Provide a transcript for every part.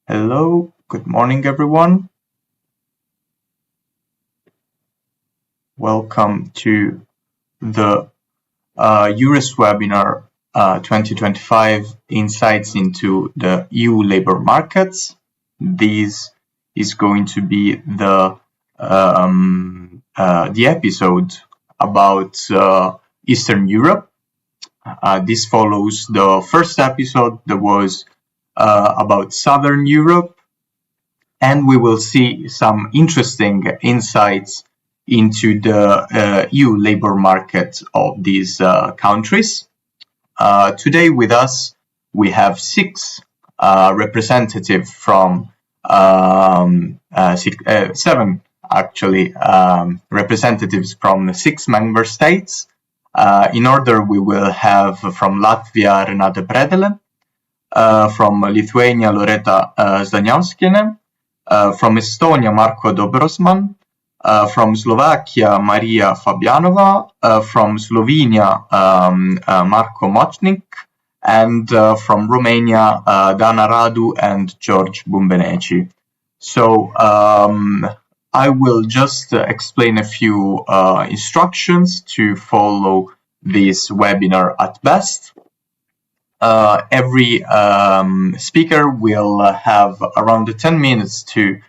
Hello, good morning everyone. Welcome to the EURES Webinar 2025 Insights into the EU Labor Markets. This is going to be the episode about Eastern Europe. This follows the first episode that was about Southern Europe, and we will see some interesting insights into the EU labor market of these countries. Today with us, we have six representatives from seven actually representatives from 6 member states. In order, we will have from Latvia Renate Predele, from Lithuania Loreta Zdaniauskiene, from Estonia Marko Dobrosman, from Slovakia Maria Fabianova, from Slovenia Marko Mochnik, and from Romania Dana Radu and George Bumbeneci. So I will just explain a few instructions to follow this webinar at best. Every speaker will have around 10 minutes to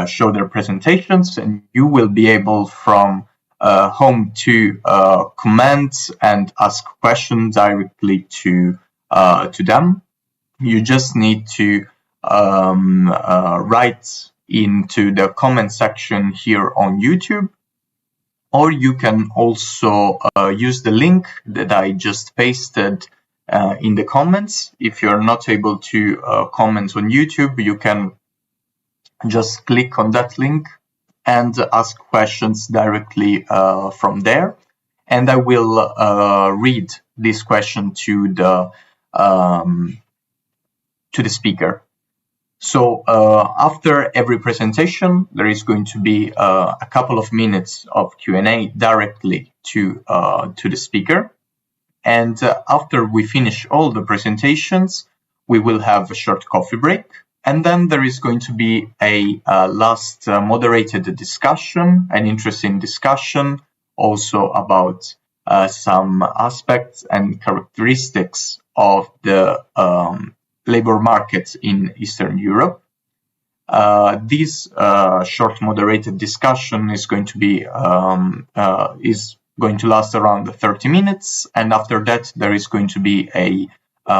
show their presentations, and you will be able from home to comment and ask questions directly to them. You just need to write into the comment section here on YouTube, or you can also use the link that I just pasted in the comments. If you're not able to comment on YouTube, you can just click on that link and ask questions directly from there, and I will read this question to the speaker. So after every presentation, there is going to be a couple of minutes of Q&A directly to the speaker. And after we finish all the presentations, we will have a short coffee break. And then there is going to be a last moderated discussion, an interesting discussion also about some aspects and characteristics of the labor markets in Eastern Europe. This short moderated discussion is going to be going to last around 30 minutes, and after that there is going to be a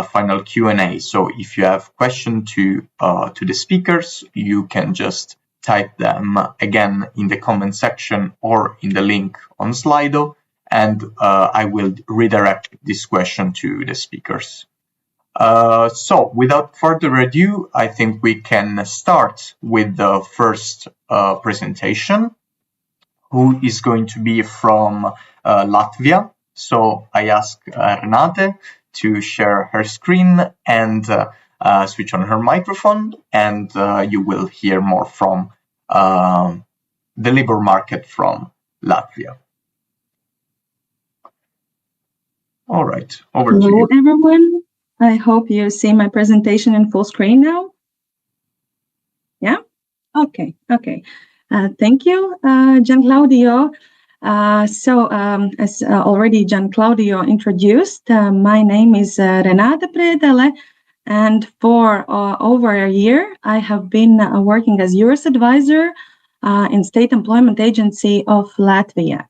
final Q&A. So if you have questions to the speakers, you can just type them again in the comment section or in the link on Slido, and I will redirect this question to the speakers. So without further ado, I think we can start with the first presentation, who is going to be from Latvia. So I ask Renate to share her screen and switch on her microphone, and you will hear more from the labor market from Latvia. All right, over to you. Hello, everyone. I hope you see my presentation in full screen now. Yeah? Okay. Thank you, Gian Claudio. As already Gian Claudio introduced, my name is Renate Predele, and for over a year, I have been working as EURES advisor in State Employment Agency of Latvia.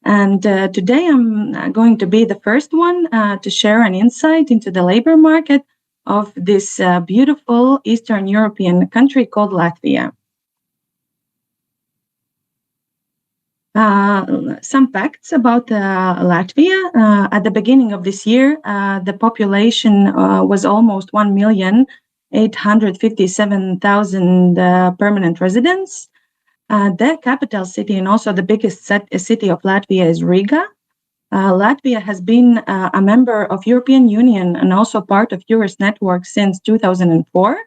And today I'm going to be the first one to share an insight into the labor market of this beautiful Eastern European country called Latvia. Some facts about Latvia. At the beginning of this year, the population was almost 1,857,000 permanent residents. The capital city and also the biggest city of Latvia is Riga. Latvia has been a member of European Union and also part of EURES network since 2004.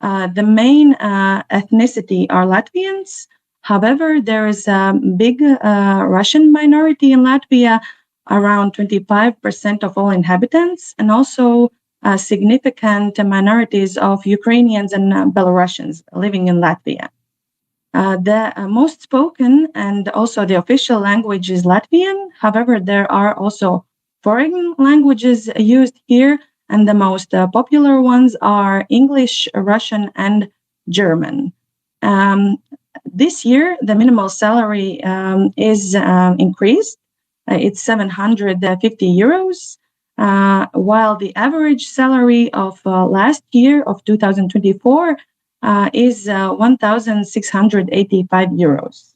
The main ethnicity are Latvians. However, there is a big Russian minority in Latvia, around 25% of all inhabitants, and also significant minorities of Ukrainians and Belarusians living in Latvia. The most spoken and also the official language is Latvian. However, there are also foreign languages used here, and the most popular ones are English, Russian, and German. This year, the minimal salary is increased. It's 750 euros, while the average salary of last year, of 2024, is 1,685 euros.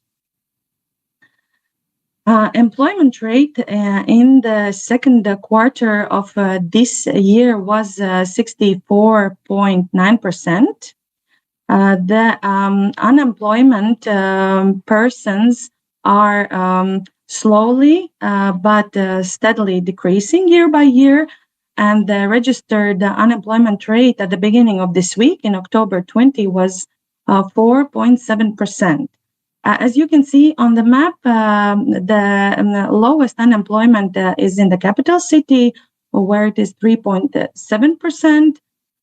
Employment rate in the second quarter of this year was 64.9%. The unemployment persons are slowly but steadily decreasing year by year, and the registered unemployment rate at the beginning of this week in October 20 was 4.7%. As you can see on the map, the lowest unemployment is in the capital city, where it is 3.7%,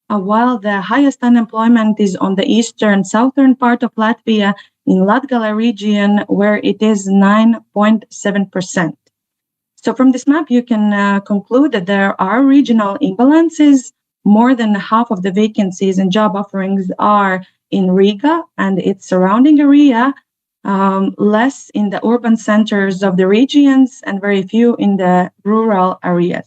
while the highest unemployment is on the eastern southern part of Latvia in Latgale region, where it is 9.7%. So from this map, you can conclude that there are regional imbalances. More than half of the vacancies and job offerings are in Riga and its surrounding area, less in the urban centers of the regions, and very few in the rural areas.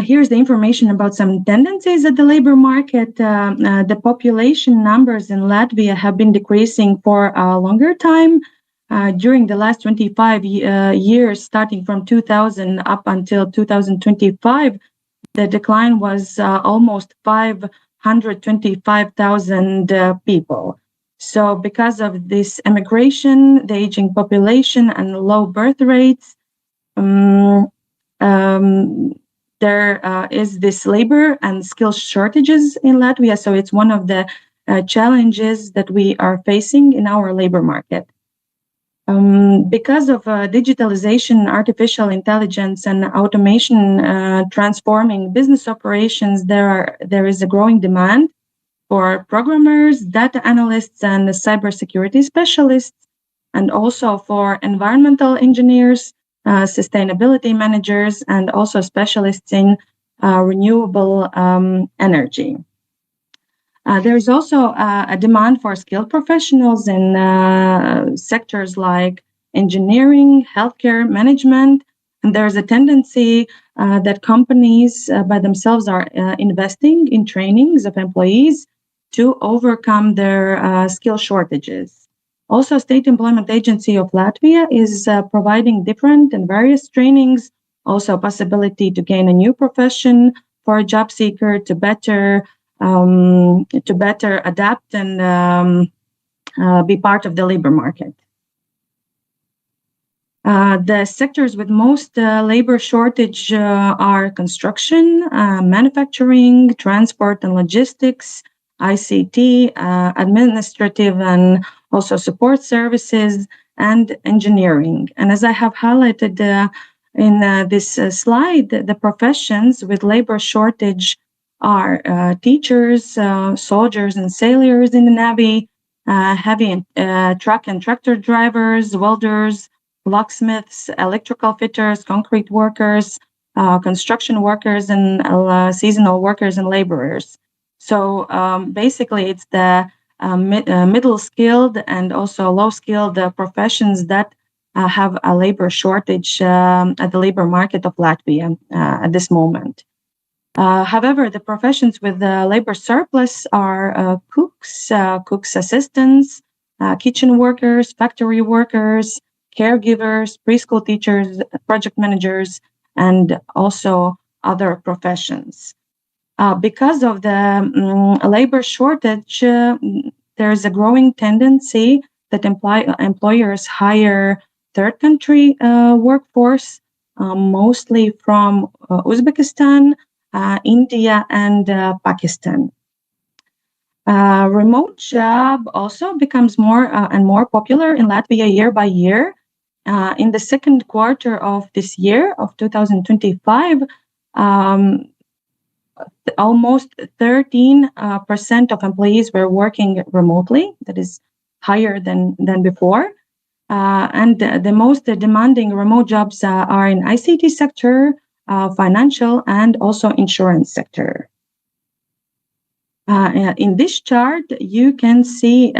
Here's the information about some tendencies at the labor market. The population numbers in Latvia have been decreasing for a longer time. During the last 25 years, starting from 2000 up until 2025, the decline was almost 525,000 people. So because of this emigration, the aging population, and low birth rates, there is this labor and skill shortages in Latvia. So it's one of the challenges that we are facing in our labor market. Because of digitalization, artificial intelligence, and automation transforming business operations, there is a growing demand for programmers, data analysts, and cybersecurity specialists, and also for environmental engineers, sustainability managers, and also specialists in renewable energy. There is also a demand for skilled professionals in sectors like engineering, healthcare, management, and there's a tendency that companies by themselves are investing in trainings of employees to overcome their skill shortages. Also, State Employment Agency of Latvia is providing different and various trainings, also a possibility to gain a new profession for a job seeker to better adapt and be part of the labor market. The sectors with most labor shortage are construction, manufacturing, transport and logistics, ICT, administrative and also support services, and engineering. And as I have highlighted in this slide, the professions with labor shortage are teachers, soldiers and sailors in the Navy, heavy truck and tractor drivers, welders, locksmiths, electrical fitters, concrete workers, construction workers, and seasonal workers and laborers. So basically, it's the middle skilled and also low skilled professions that have a labor shortage at the labor market of Latvia at this moment. However, the professions with labor surplus are cooks, cooks assistants, kitchen workers, factory workers, caregivers, preschool teachers, project managers, and also other professions. Because of the labor shortage, there is a growing tendency that employers hire third country workforce, mostly from Uzbekistan, India, and Pakistan. Remote job also becomes more and more popular in Latvia year by year. In the second quarter of this year, of 2025, almost 13% of employees were working remotely. That is higher than before. And the most demanding remote jobs are in ICT sector, financial, and also insurance sector. In this chart, you can see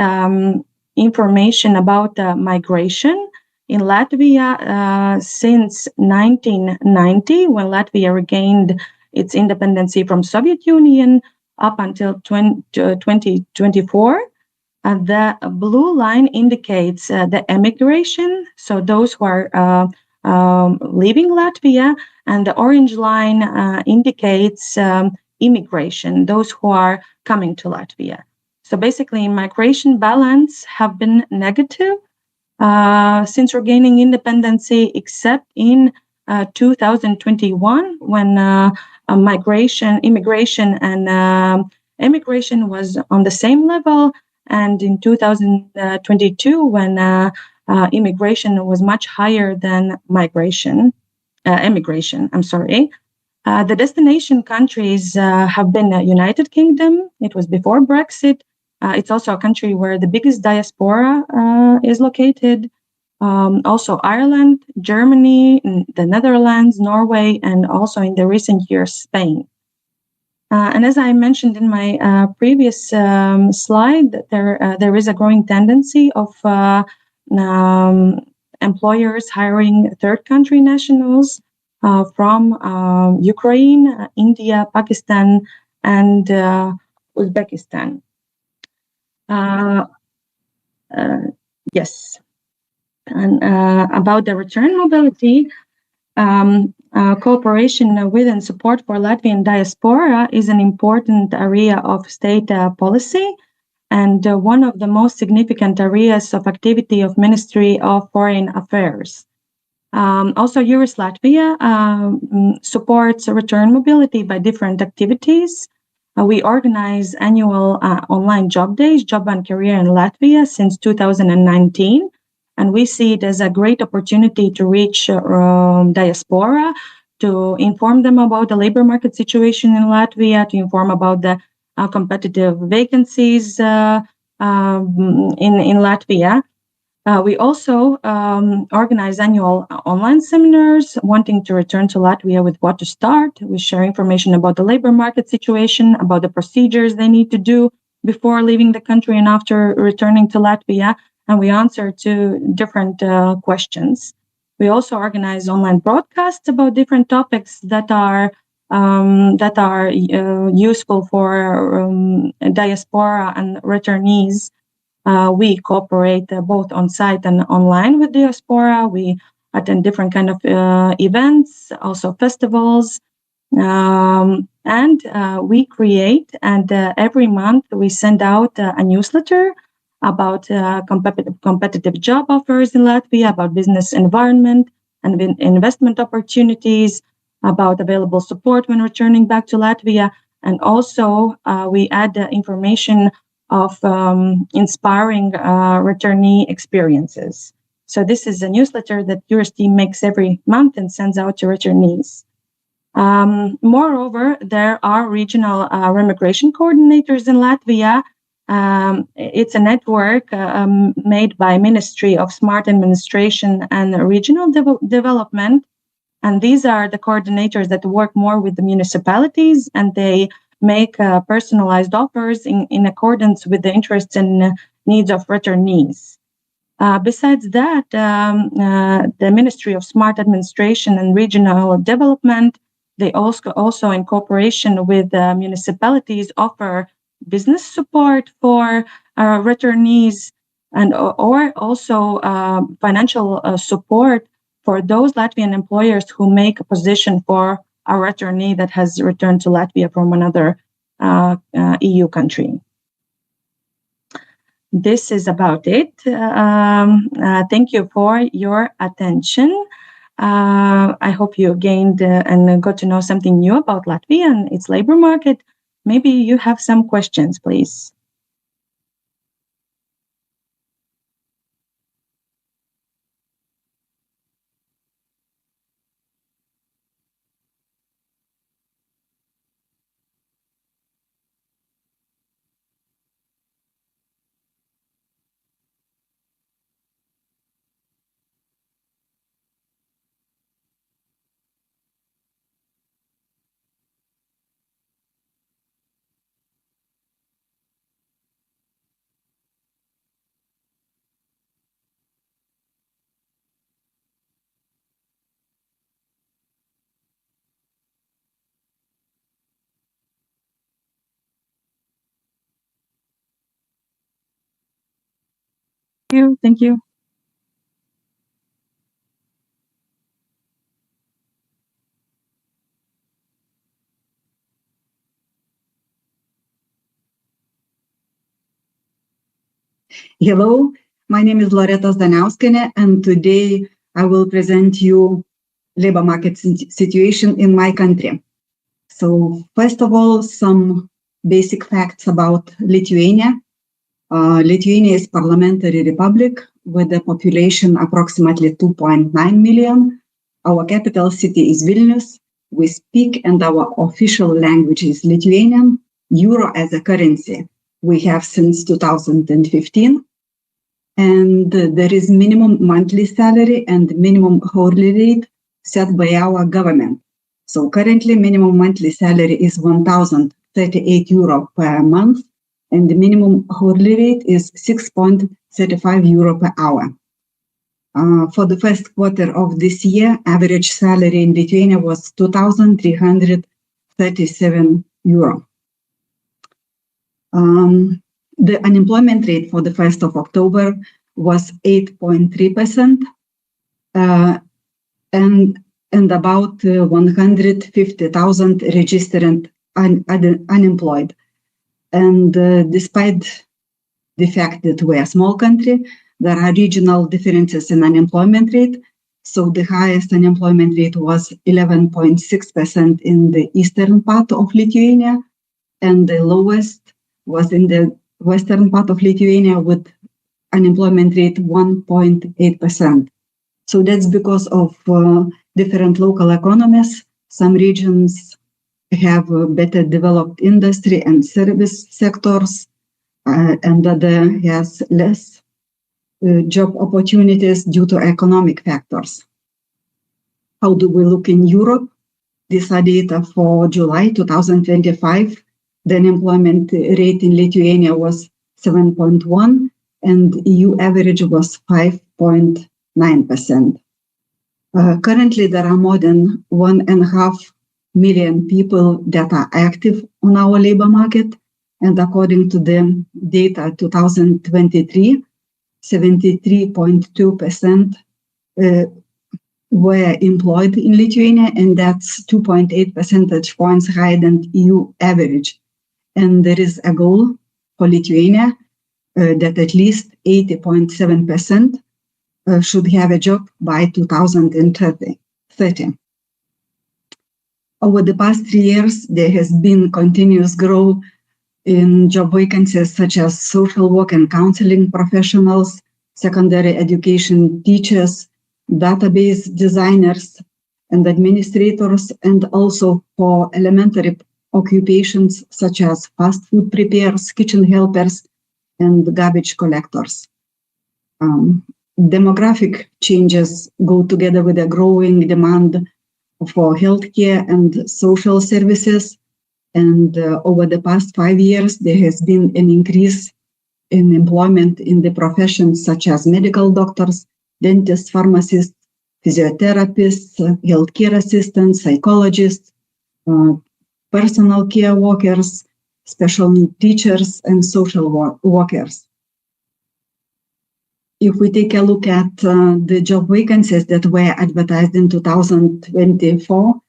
information about migration in Latvia since 1990, when Latvia regained its independence from Soviet Union, up until 2024. The blue line indicates the emigration, so those who are leaving Latvia, and the orange line indicates immigration, those who are coming to Latvia. So basically, migration balance have been negative since regaining independence, except in 2021, when immigration, and immigration was on the same level, and in 2022, when immigration was much higher than immigration. The destination countries have been United Kingdom. It was before Brexit. It's also a country where the biggest diaspora is located. Also Ireland, Germany, the Netherlands, Norway, and also in the recent years, Spain. And as I mentioned in my previous slide, there is a growing tendency of employers hiring third country nationals from Ukraine, India, Pakistan, and Uzbekistan. Yes. And about the return mobility, cooperation with and support for Latvian diaspora is an important area of state policy, and one of the most significant areas of activity of Ministry of Foreign Affairs. Also, EURES Latvia supports return mobility by different activities. We organize annual online job days, Job and Career in Latvia, since 2019. And we see it as a great opportunity to reach diaspora, to inform them about the labor market situation in Latvia, to inform about the competitive vacancies in Latvia. We also organize annual online seminars, wanting to return to Latvia with what to start. We share information about the labor market situation, about the procedures they need to do before leaving the country and after returning to Latvia. And we answer to different questions. We also organize online broadcasts about different topics that are useful for diaspora and returnees. We cooperate both on site and online with diaspora. We attend different kind of events, also festivals, and we create, and every month we send out a newsletter about competitive job offers in Latvia, about business environment and investment opportunities, about available support when returning back to Latvia. And also we add information of inspiring returnee experiences. So this is a newsletter that EURES team makes every month and sends out to returnees. Moreover, there are regional remigration coordinators in Latvia. It's a network made by Ministry of Smart Administration and Regional Development. And these are the coordinators that work more with the municipalities, and they make personalized offers in accordance with the interests and needs of returnees. Besides that, the Ministry of Smart Administration and Regional Development, they also in cooperation with municipalities, offer business support for returnees, and or also financial support for those Latvian employers who make a position for a returnee that has returned to Latvia from another EU country. This is about it. Thank you for your attention. I hope you gained and got to know something new about Latvia and its labor market. Maybe you have some questions, please. Thank you. Hello, my name is Loreta Zdanauskene, and today I will present you labor market situation in my country. So first of all, some basic facts about Lithuania. Lithuania is a parliamentary republic with a population approximately 2.9 million. Our capital city is Vilnius. We speak and our official language is Lithuanian. Euro as a currency we have since 2015. And there is minimum monthly salary and minimum hourly rate set by our government. So currently minimum monthly salary is 1,038 euro per month, and the minimum hourly rate is 6.35 euro per hour. For the first quarter of this year, average salary in Lithuania was 2,337 euro. The unemployment rate for the 1st of October was 8.3%, and about 150,000 registered unemployed. And despite the fact that we are a small country, there are regional differences in unemployment rate. So the highest unemployment rate was 11.6% in the eastern part of Lithuania, and the lowest was in the western part of Lithuania with unemployment rate 1.8%. So that's because of different local economies. Some regions have better developed industry and service sectors, and other has less job opportunities due to economic factors. How do we look in Europe? These are data for July 2025. The unemployment rate in Lithuania was 7.1, and EU average was 5.9%. Currently, there are more than 1.5 million people that are active on our labor market, and according to the data 2023, 73.2% were employed in Lithuania, and that's 2.8 percentage points higher than EU average. And there is a goal for Lithuania that at least 80.7% should have a job by 2030. Over the past 3 years, there has been continuous growth in job vacancies such as social work and counseling professionals, secondary education teachers, database designers and administrators, and also for elementary occupations such as fast food preparers, kitchen helpers, and garbage collectors. Demographic changes go together with a growing demand for healthcare and social services. And over the past 5 years, there has been an increase in employment in the professions such as medical doctors, dentists, pharmacists, physiotherapists, healthcare assistants, psychologists, personal care workers, special need teachers, and social workers. If we take a look at the job vacancies that were advertised in 2024,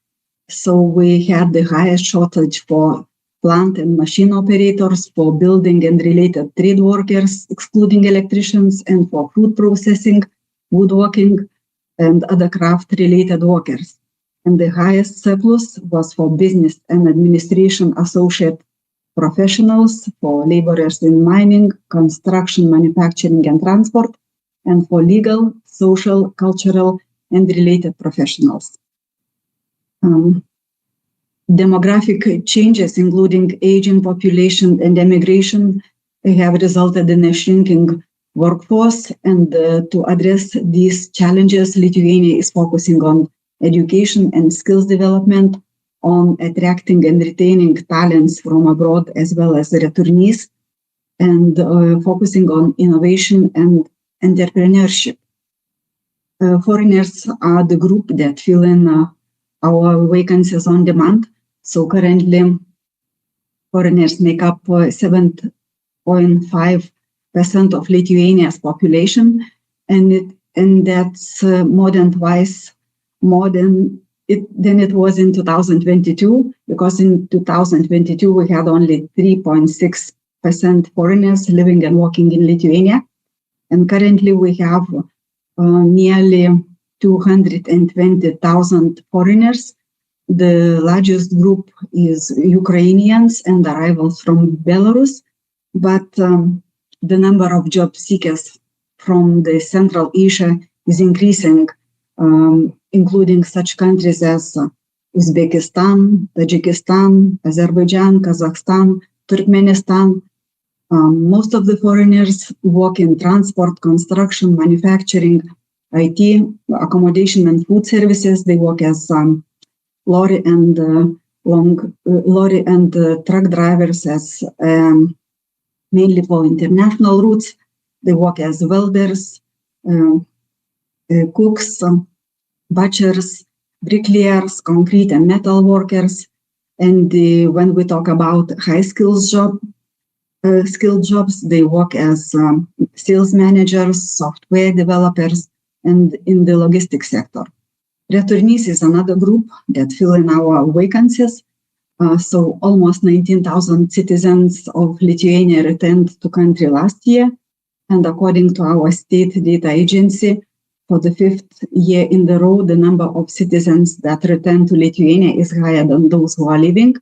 so we had the highest shortage for plant and machine operators, for building and related trade workers, excluding electricians, and for food processing, woodworking, and other craft-related workers. And the highest surplus was for business and administration associate professionals, for laborers in mining, construction, manufacturing, and transport, and for legal, social, cultural, and related professionals. Demographic changes, including aging population and emigration, have resulted in a shrinking workforce. And to address these challenges, Lithuania is focusing on education and skills development, on attracting and retaining talents from abroad as well as returnees, and focusing on innovation and entrepreneurship. Foreigners are the group that fill in our vacancies on demand. So currently, foreigners make up 7.5% of Lithuania's population, and that's more than twice more than it was in 2022, because in 2022 we had only 3.6% foreigners living and working in Lithuania, and currently we have nearly 220,000 foreigners. The largest group is Ukrainians and arrivals from Belarus, but the number of job seekers from the Central Asia is increasing, including such countries as Uzbekistan, Tajikistan, Azerbaijan, Kazakhstan, Turkmenistan. Most of the foreigners work in transport, construction, manufacturing, IT, accommodation and food services. They work as lorry and truck drivers, as mainly for international routes. They work as welders, cooks, butchers, bricklayers, concrete and metal workers. And when we talk about skilled jobs, they work as sales managers, software developers, and in the logistics sector. Returnees is another group that fill in our vacancies. So almost 19,000 citizens of Lithuania returned to country last year. And according to our state data agency, for the 5th year in a row, the number of citizens that return to Lithuania is higher than those who are leaving.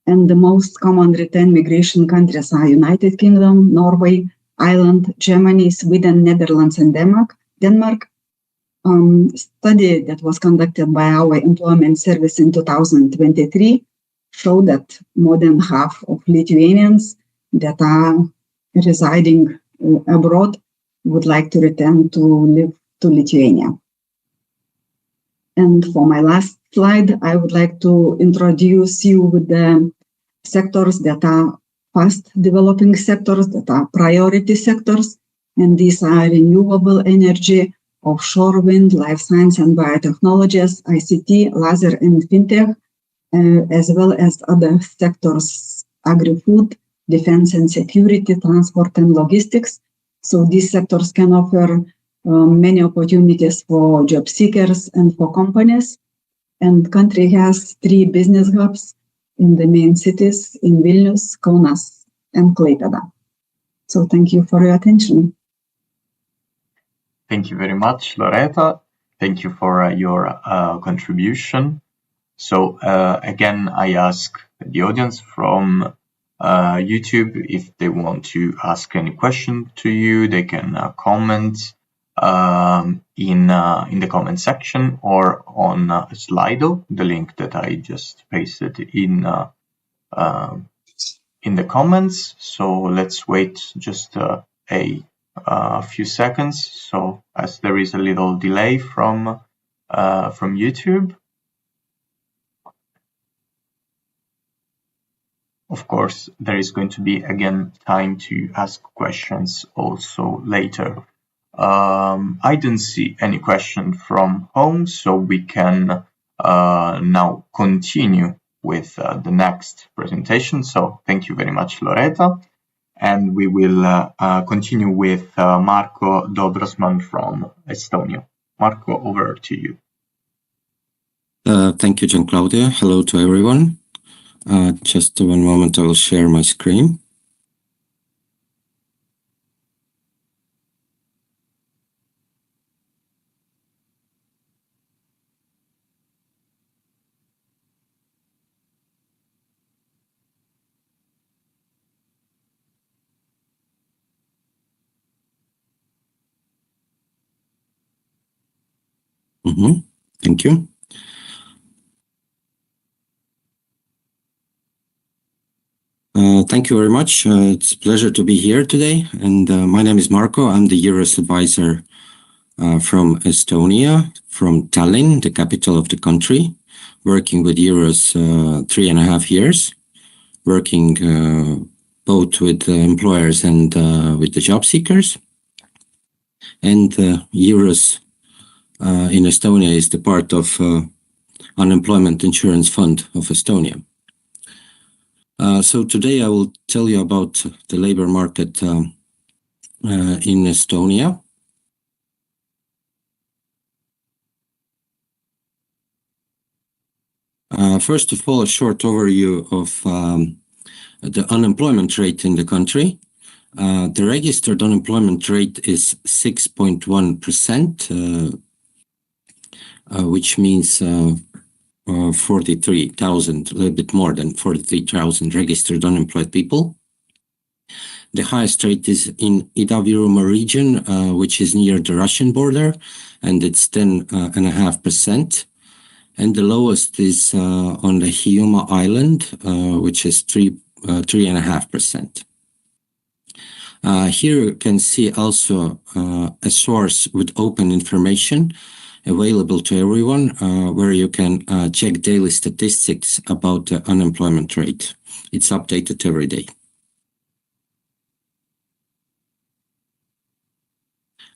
And the most common return migration countries are United Kingdom, Norway, Ireland, Germany, Sweden, Netherlands, and Denmark. Study that was conducted by our employment service in 2023 showed that more than half of Lithuanians that are residing abroad would like to return to live to Lithuania. And for my last slide, I would like to introduce you with the sectors that are fast developing sectors, that are priority sectors, and these are renewable energy, offshore wind, life science and biotechnologies, ICT, laser and fintech, as well as other sectors, agri-food, defense and security, transport and logistics. So these sectors can offer many opportunities for job seekers and for companies. And country has 3 business hubs in the main cities, in Vilnius, Kaunas, and Klaipėda. So thank you for your attention. Thank you very much, Loreta. Thank you for your contribution. So again, I ask the audience from YouTube if they want to ask any question to you. They can comment in the comment section or on Slido, the link that I just pasted in the comments. So let's wait just a few seconds. So as there is a little delay from YouTube. Of course, there is going to be again time to ask questions also later. I don't see any question from home, so we can now continue with the next presentation. So thank you very much, Loreta. And we will continue with Marko Dobrosman from Estonia. Marko, over to you. Thank you, John Claudia. Hello to everyone. Just one moment, I will share my screen. Thank you. Thank you very much. It's a pleasure to be here today. And my name is Marko. I'm the EURES advisor from Estonia, from Tallinn, the capital of the country, working with EURES 3.5 years, working both with employers and with the job seekers. And EURES in Estonia is the part of Unemployment Insurance Fund of Estonia. So today I will tell you about the labor market in Estonia. First of all, a short overview of the unemployment rate in the country. The registered unemployment rate is 6.1%, which means 43,000, a little bit more than 43,000 registered unemployed people. The highest rate is in Ida-Virumaa region, which is near the Russian border, and it's 10.5%. And the lowest is on the Hiiumaa island, which is 3.5%. Here you can see also a source with open information available to everyone, where you can check daily statistics about the unemployment rate. It's updated every day.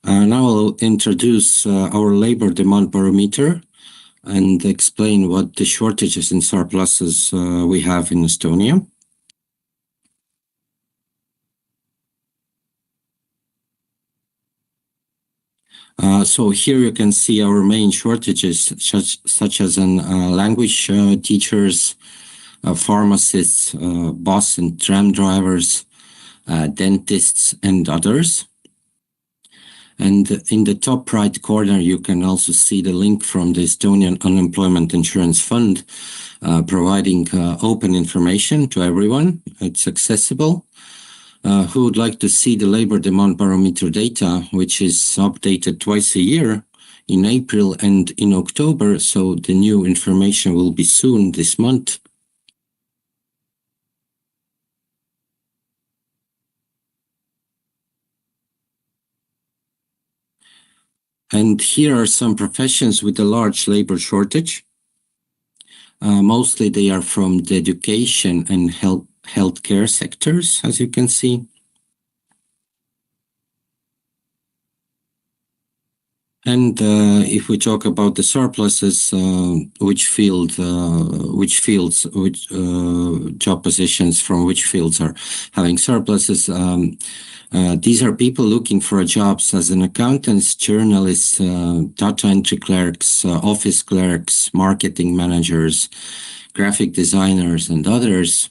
Now I'll introduce our labor demand barometer and explain what the shortages and surpluses we have in Estonia. So here you can see our main shortages, such as language teachers, pharmacists, bus and tram drivers, dentists, and others. And in the top right corner, you can also see the link from the Estonian Unemployment Insurance Fund, providing open information to everyone. It's accessible. Who would like to see the labor demand barometer data, which is updated twice a year in April and in October, so the new information will be soon this month. And here are some professions with a large labor shortage. Mostly they are from the education and healthcare sectors, as you can see. And if we talk about the surpluses, job positions from which fields are having surpluses, these are people looking for jobs as an accountants, journalists, data entry clerks, office clerks, marketing managers, graphic designers, and others.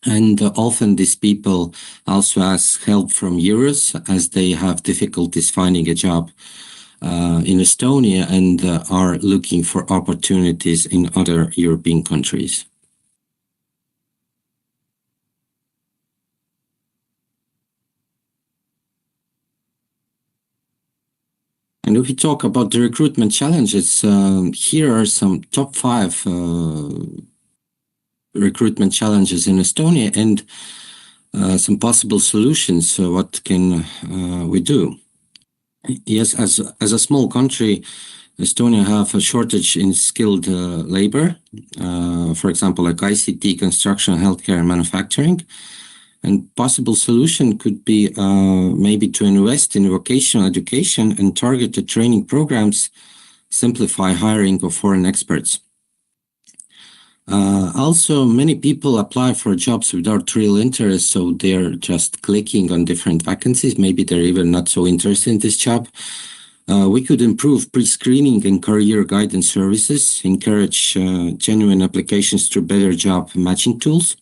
And often these people also ask help from EURES as they have difficulties finding a job in Estonia and are looking for opportunities in other European countries. And if we talk about the recruitment challenges, here are some top 5 recruitment challenges in Estonia and some possible solutions. What can we do? Yes, as a small country, Estonia have a shortage in skilled labor, for example, like ICT, construction, healthcare, and manufacturing. And possible solution could be maybe to invest in vocational education and targeted training programs, simplify hiring of foreign experts. Also, many people apply for jobs without real interest, so they're just clicking on different vacancies. Maybe they're even not so interested in this job. We could improve pre-screening and career guidance services, encourage genuine applications through better job matching tools.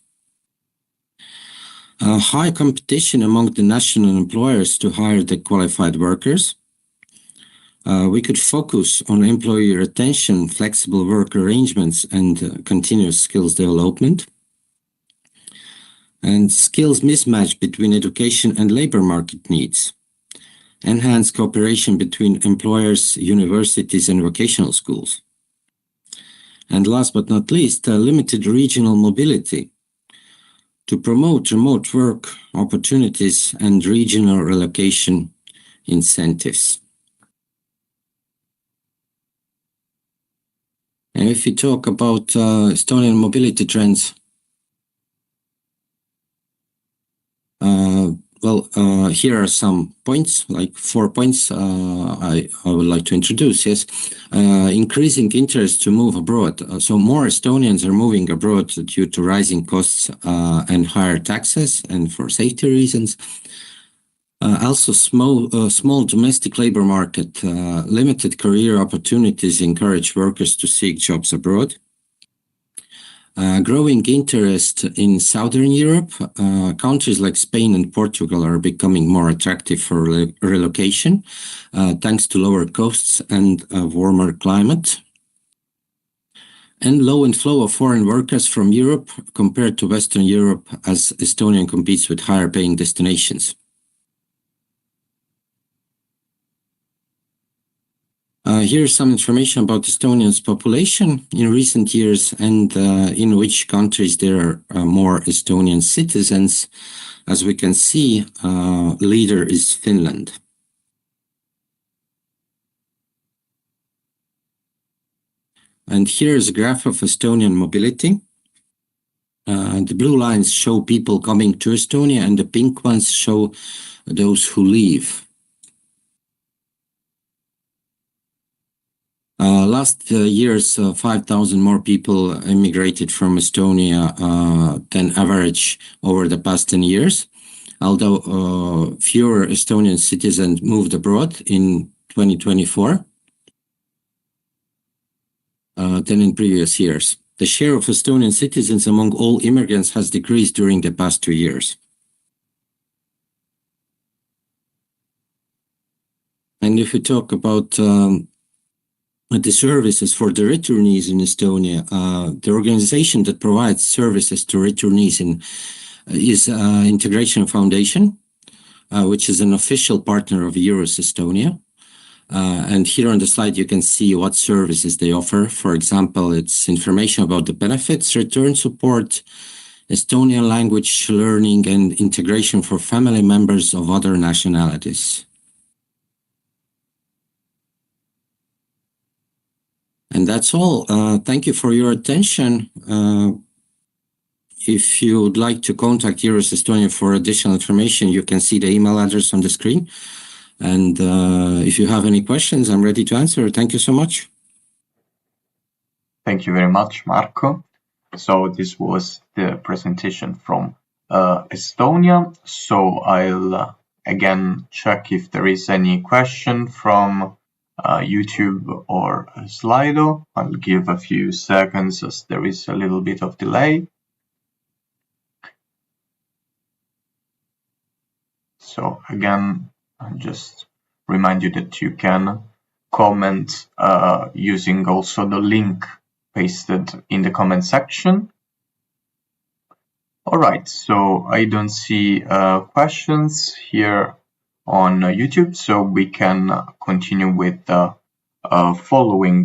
High competition among the national employers to hire the qualified workers. We could focus on employee retention, flexible work arrangements, and continuous skills development. And skills mismatch between education and labor market needs. Enhance cooperation between employers, universities, and vocational schools. And last but not least, limited regional mobility to promote remote work opportunities and regional relocation incentives. And if we talk about Estonian mobility trends, here are some points, like 4 points I would like to introduce. Yes, increasing interest to move abroad. So more Estonians are moving abroad due to rising costs and higher taxes and for safety reasons. Also, small domestic labor market, limited career opportunities encourage workers to seek jobs abroad. Growing interest in Southern Europe, countries like Spain and Portugal are becoming more attractive for relocation, thanks to lower costs and a warmer climate. And low inflow of foreign workers from Europe compared to Western Europe, as Estonia competes with higher paying destinations. Here's some information about Estonia's population in recent years and in which countries there are more Estonian citizens. As we can see, leader is Finland. And here's a graph of Estonian mobility. The blue lines show people coming to Estonia and the pink ones show those who leave. Last year's 5,000 more people immigrated from Estonia than average over the past 10 years, although fewer Estonian citizens moved abroad in 2024 than in previous years. The share of Estonian citizens among all immigrants has decreased during the past 2 years. And if we talk about the services for the returnees in Estonia, the organization that provides services to returnees is Integration Foundation, which is an official partner of EURES Estonia. And here on the slide, you can see what services they offer. For example, it's information about the benefits, return support, Estonian language learning, and integration for family members of other nationalities. And that's all. Thank you for your attention. If you would like to contact EURES Estonia for additional information, you can see the email address on the screen. And if you have any questions, I'm ready to answer. Thank you so much. Thank you very much, Marco. So this was the presentation from Estonia. So I'll again check if there is any question from YouTube or Slido. I'll give a few seconds as there is a little bit of delay. So again, I'll just remind you that you can comment using also the link pasted in the comment section. All right, so I don't see questions here on YouTube, so we can continue with the following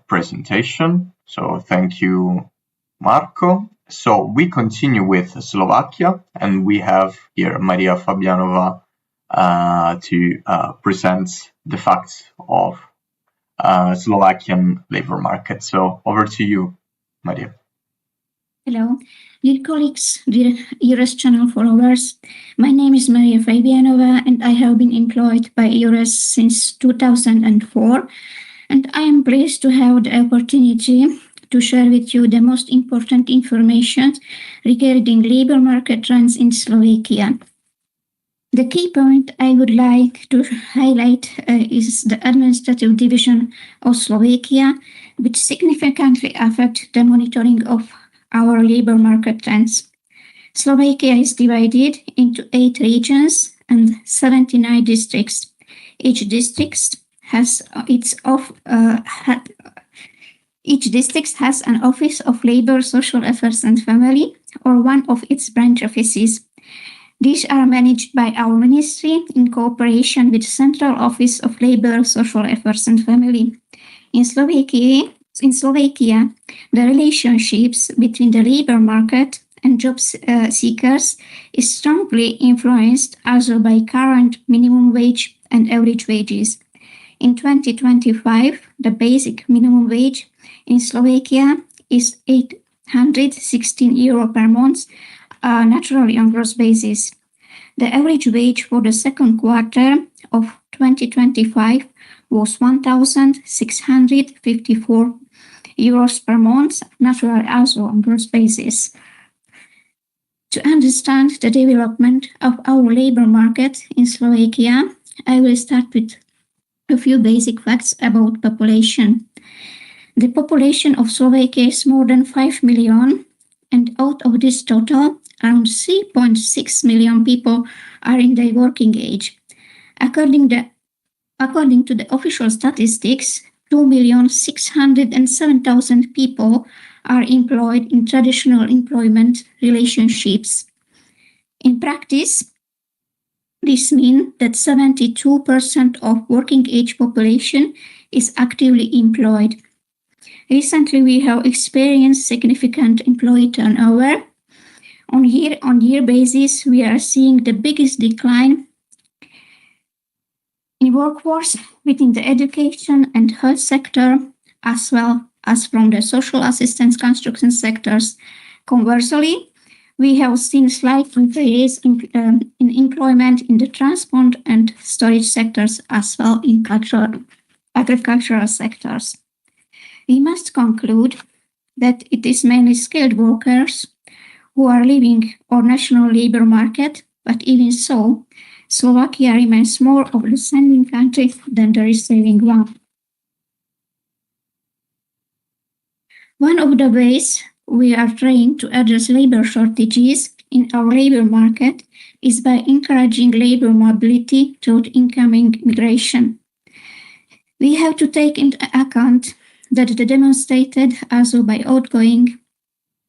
presentation. So thank you, Marco. So we continue with Slovakia, and we have here Maria Fabianova to present the facts of Slovakian labor market. So over to you, Maria. Hello, dear colleagues, dear EURES channel followers. My name is Maria Fabianova, and I have been employed by EURES since 2004. And I am pleased to have the opportunity to share with you the most important information regarding labor market trends in Slovakia. The key point I would like to highlight is the administrative division of Slovakia, which significantly affect the monitoring of our labor market trends. Slovakia is divided into 8 regions and 79 districts. Each district has an Office of Labor, Social Affairs and Family, or one of its branch offices. These are managed by our ministry in cooperation with Central Office of Labor, Social Affairs and Family. In Slovakia, the relationships between the labor market and job seekers is strongly influenced also by current minimum wage and average wages. In 2025, the basic minimum wage in Slovakia is €816 per month, naturally on gross basis. The average wage for the second quarter of 2025 was €1,654 per month, naturally also on gross basis. To understand the development of our labor market in Slovakia, I will start with a few basic facts about population. The population of Slovakia is more than 5 million, and out of this total, around 3.6 million people are in the working age. According to the official statistics, 2,607,000 people are employed in traditional employment relationships. In practice, this means that 72% of working age population is actively employed. Recently, we have experienced significant employee turnover. On year-on-year basis, we are seeing the biggest decline in workforce within the education and health sector, as well as from the social assistance construction sectors. Conversely, we have seen slight increase in employment in the transport and storage sectors, as well in agricultural sectors. We must conclude that it is mainly skilled workers who are leaving our national labor market, but even so, Slovakia remains more of the sending country than the receiving one. One of the ways we are trying to address labor shortages in our labor market is by encouraging labor mobility through incoming migration. We have to take into account that the demonstrated also by outgoing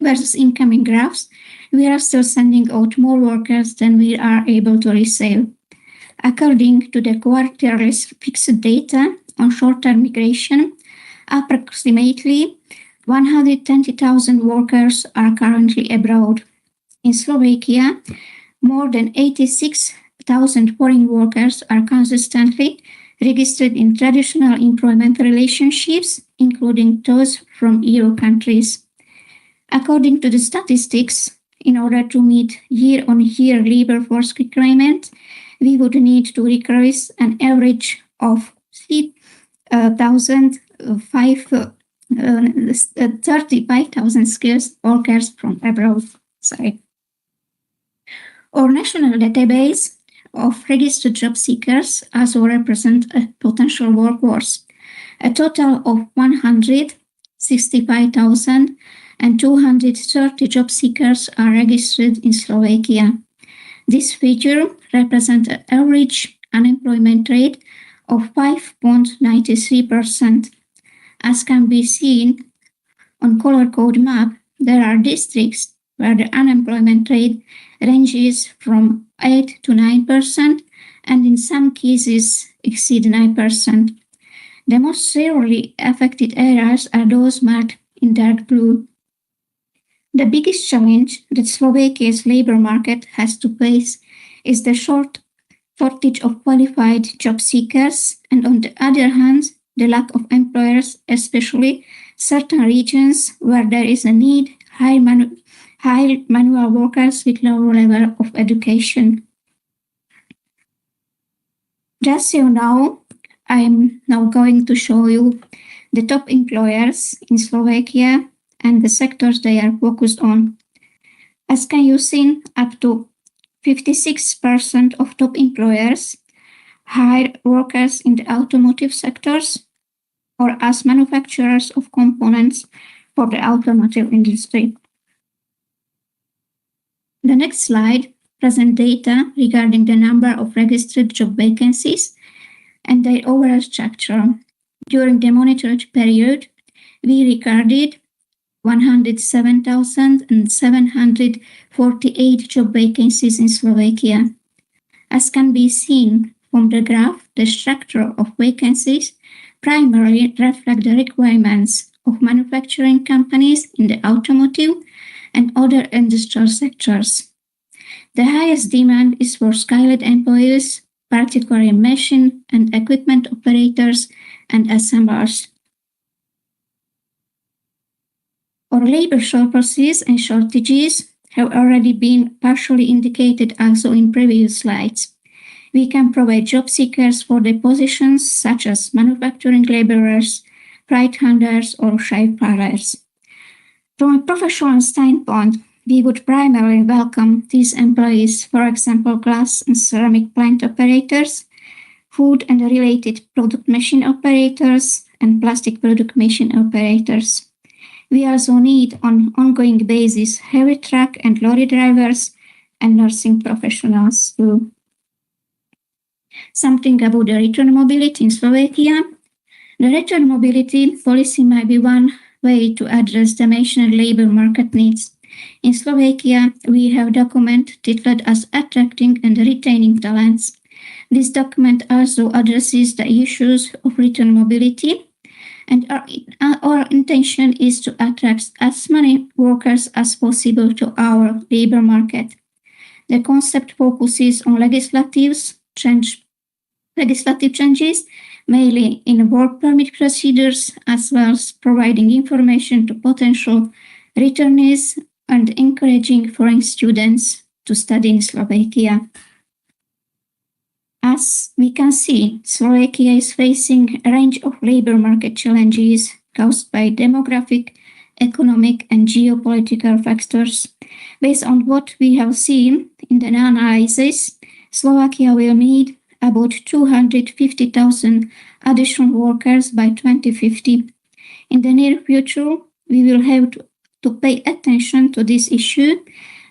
versus incoming graphs, we are still sending out more workers than we are able to receive. According to the quarterly fixed data on short-term migration, approximately 120,000 workers are currently abroad. In Slovakia, more than 86,000 foreign workers are consistently registered in traditional employment relationships, including those from EU countries. According to the statistics, in order to meet year-on-year labor force requirement, we would need to recruit an average of 35,000 skilled workers from abroad. Our national database of registered job seekers also represent a potential workforce. A total of 165,230 job seekers are registered in Slovakia. This figure represents an average unemployment rate of 5.93%. As can be seen on color code map, there are districts where the unemployment rate ranges from 8 to 9% and in some cases exceed 9%. The most severely affected areas are those marked in dark blue. The biggest challenge that Slovakia's labor market has to face is the shortage of qualified job seekers, and on the other hand, the lack of employers, especially certain regions where there is a need high manual workers with low level of education. Just so now, I am now going to show you the top employers in Slovakia and the sectors they are focused on. As can you see, up to 56% of top employers hire workers in the automotive sectors or as manufacturers of components for the automotive industry. The next slide presents data regarding the number of registered job vacancies and their overall structure. During the monitored period, we recorded 107,748 job vacancies in Slovakia. As can be seen from the graph, the structure of vacancies primarily reflect the requirements of manufacturing companies in the automotive and other industrial sectors. The highest demand is for skilled employees, particularly machine and equipment operators and assemblers. Our labor shortages and shortages have already been partially indicated also in previous slides. We can provide job seekers for the positions such as manufacturing laborers, freight handlers, or shift pilots. From a professional standpoint, we would primarily welcome these employees, for example, glass and ceramic plant operators, food and related product machine operators, and plastic product machine operators. We also need on ongoing basis heavy truck and lorry drivers and nursing professionals too. Something about the return mobility in Slovakia. The return mobility policy might be one way to address the national labor market needs. In Slovakia, we have a document titled as Attracting and Retaining Talents. This document also addresses the issues of return mobility, and our intention is to attract as many workers as possible to our labor market. The concept focuses on legislative changes, mainly in work permit procedures, as well as providing information to potential returnees and encouraging foreign students to study in Slovakia. As we can see, Slovakia is facing a range of labor market challenges caused by demographic, economic, and geopolitical factors. Based on what we have seen in the analysis, Slovakia will need about 250,000 additional workers by 2050. In the near future, we will have to pay attention to this issue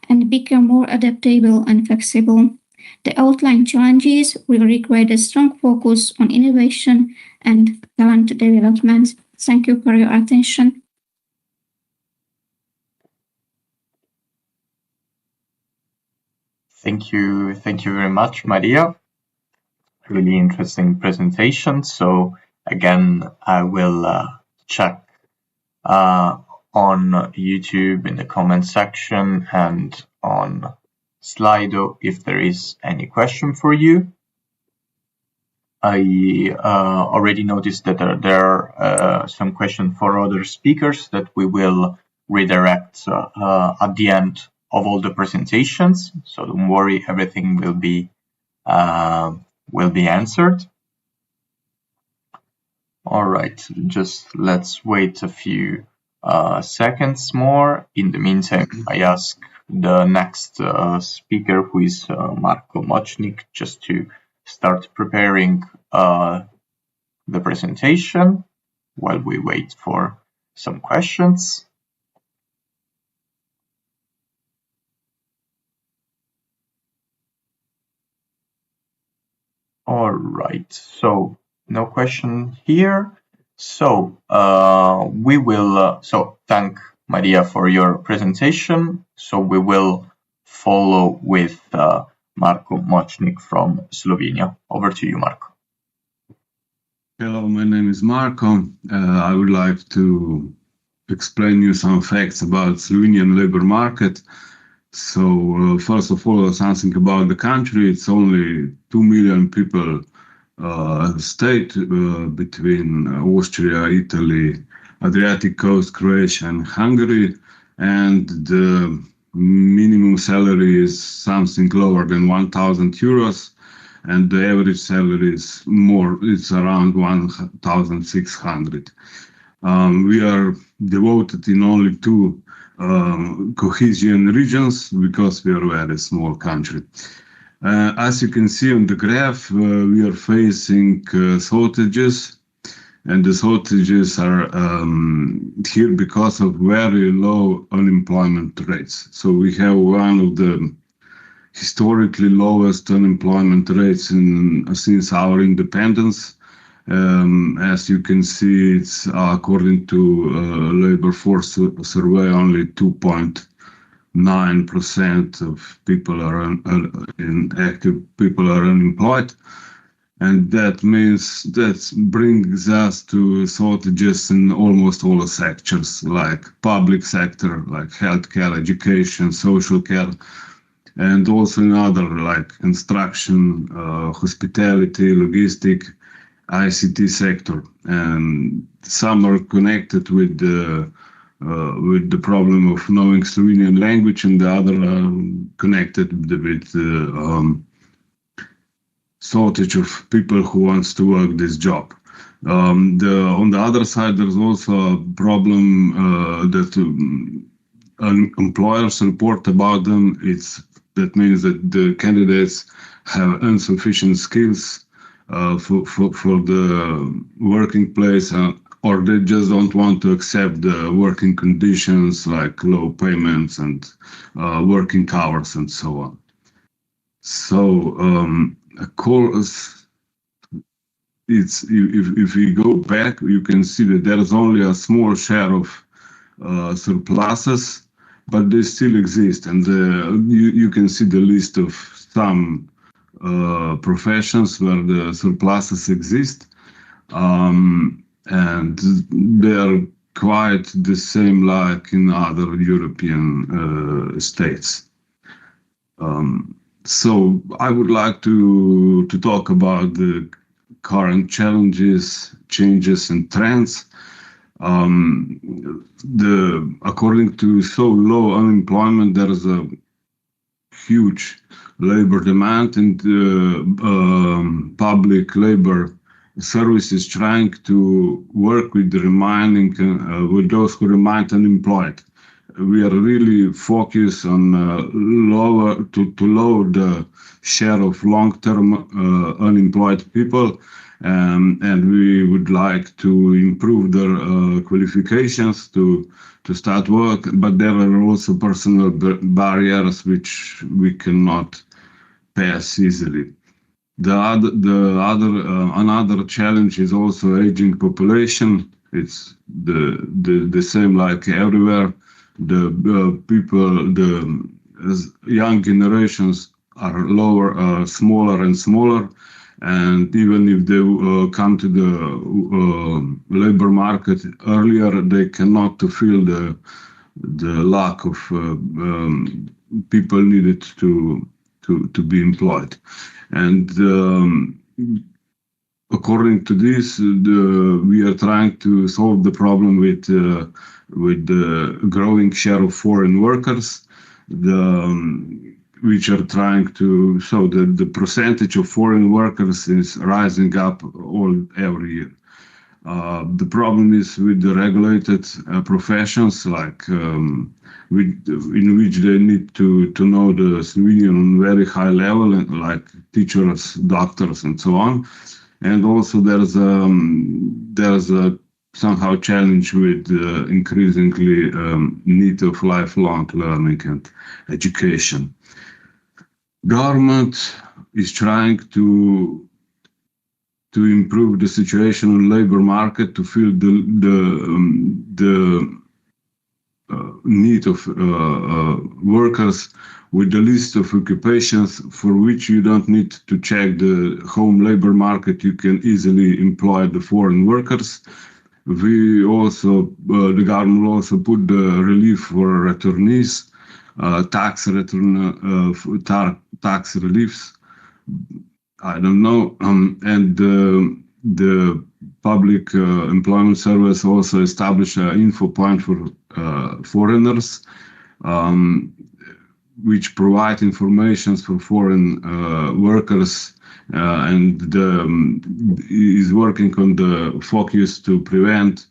and become more adaptable and flexible. The outlined challenges will require a strong focus on innovation and talent development. Thank you for your attention. Thank you very much, Maria. Really interesting presentation. So again, I will check on YouTube in the comment section and on Slido if there is any question for you. I already noticed that there are some questions for other speakers that we will redirect at the end of all the presentations. So don't worry, everything will be answered. All right, just let's wait a few seconds more. In the meantime, I ask the next speaker, who is Marko Močnik, just to start preparing the presentation while we wait for some questions. All right, so no question here. So we will thank Maria for your presentation. So we will follow with Marko Močnik from Slovenia. Over to you, Marko. Hello, my name is Marko. I would like to explain you some facts about Slovenian labor market. So first of all, something about the country. It's only 2 million people state between Austria, Italy, Adriatic coast, Croatia and Hungary, and the minimum salary is something lower than 1,000 euros, and the average salary is more, it's around 1,600. We are devoted in only 2 cohesion regions because we are a very small country. As you can see on the graph, we are facing shortages, and the shortages are here because of very low unemployment rates. So we have one of the historically lowest unemployment rates since our independence. As you can see, it's according to labor force survey, only 2.9% of people are active people are unemployed, and that means that brings us to shortages in almost all sectors, like public sector, like healthcare, education, social care, and also in other like construction, hospitality, logistic, ICT sector, and some are connected with the problem of knowing Slovenian language, and the other are connected with shortage of people who wants to work this job. On the other side, there's also a problem that employers report about them, that means that the candidates have insufficient skills for the working place, or they just don't want to accept the working conditions like low payments and working hours and so on. So of course, if we go back, you can see that there's only a small share of surpluses, but they still exist, and you can see the list of some professions where the surpluses exist, and they are quite the same like in other European states. So I would like to talk about the current challenges, changes, and trends. According to so low unemployment, there is a huge labor demand, and public labor services trying to work with the remaining with those who remain unemployed. We are really focused on to lower the share of long-term unemployed people, and we would like to improve their qualifications to start work, but there are also personal barriers which we cannot pass easily. Another challenge is also aging population. It's the same like everywhere. The young generations are smaller and smaller, and even if they come to the labor market earlier, they cannot fulfill the lack of people needed to be employed. And according to this, we are trying to solve the problem with the growing share of foreign workers, which are trying to show that the percentage of foreign workers is rising up every year. The problem is with the regulated professions, like in which they need to know the Slovenian on very high level, like teachers, doctors, and so on. And also there's a somehow challenge with increasingly need of lifelong learning and education. Government is trying to improve the situation on labor market to fill the need of workers with the list of occupations for which you don't need to check the home labor market. You can easily employ the foreign workers. We also, the government will also put the relief for returnees, tax reliefs. I don't know, and the public employment service also established an info point for foreigners, which provide information for foreign workers, and is working on the focus to prevent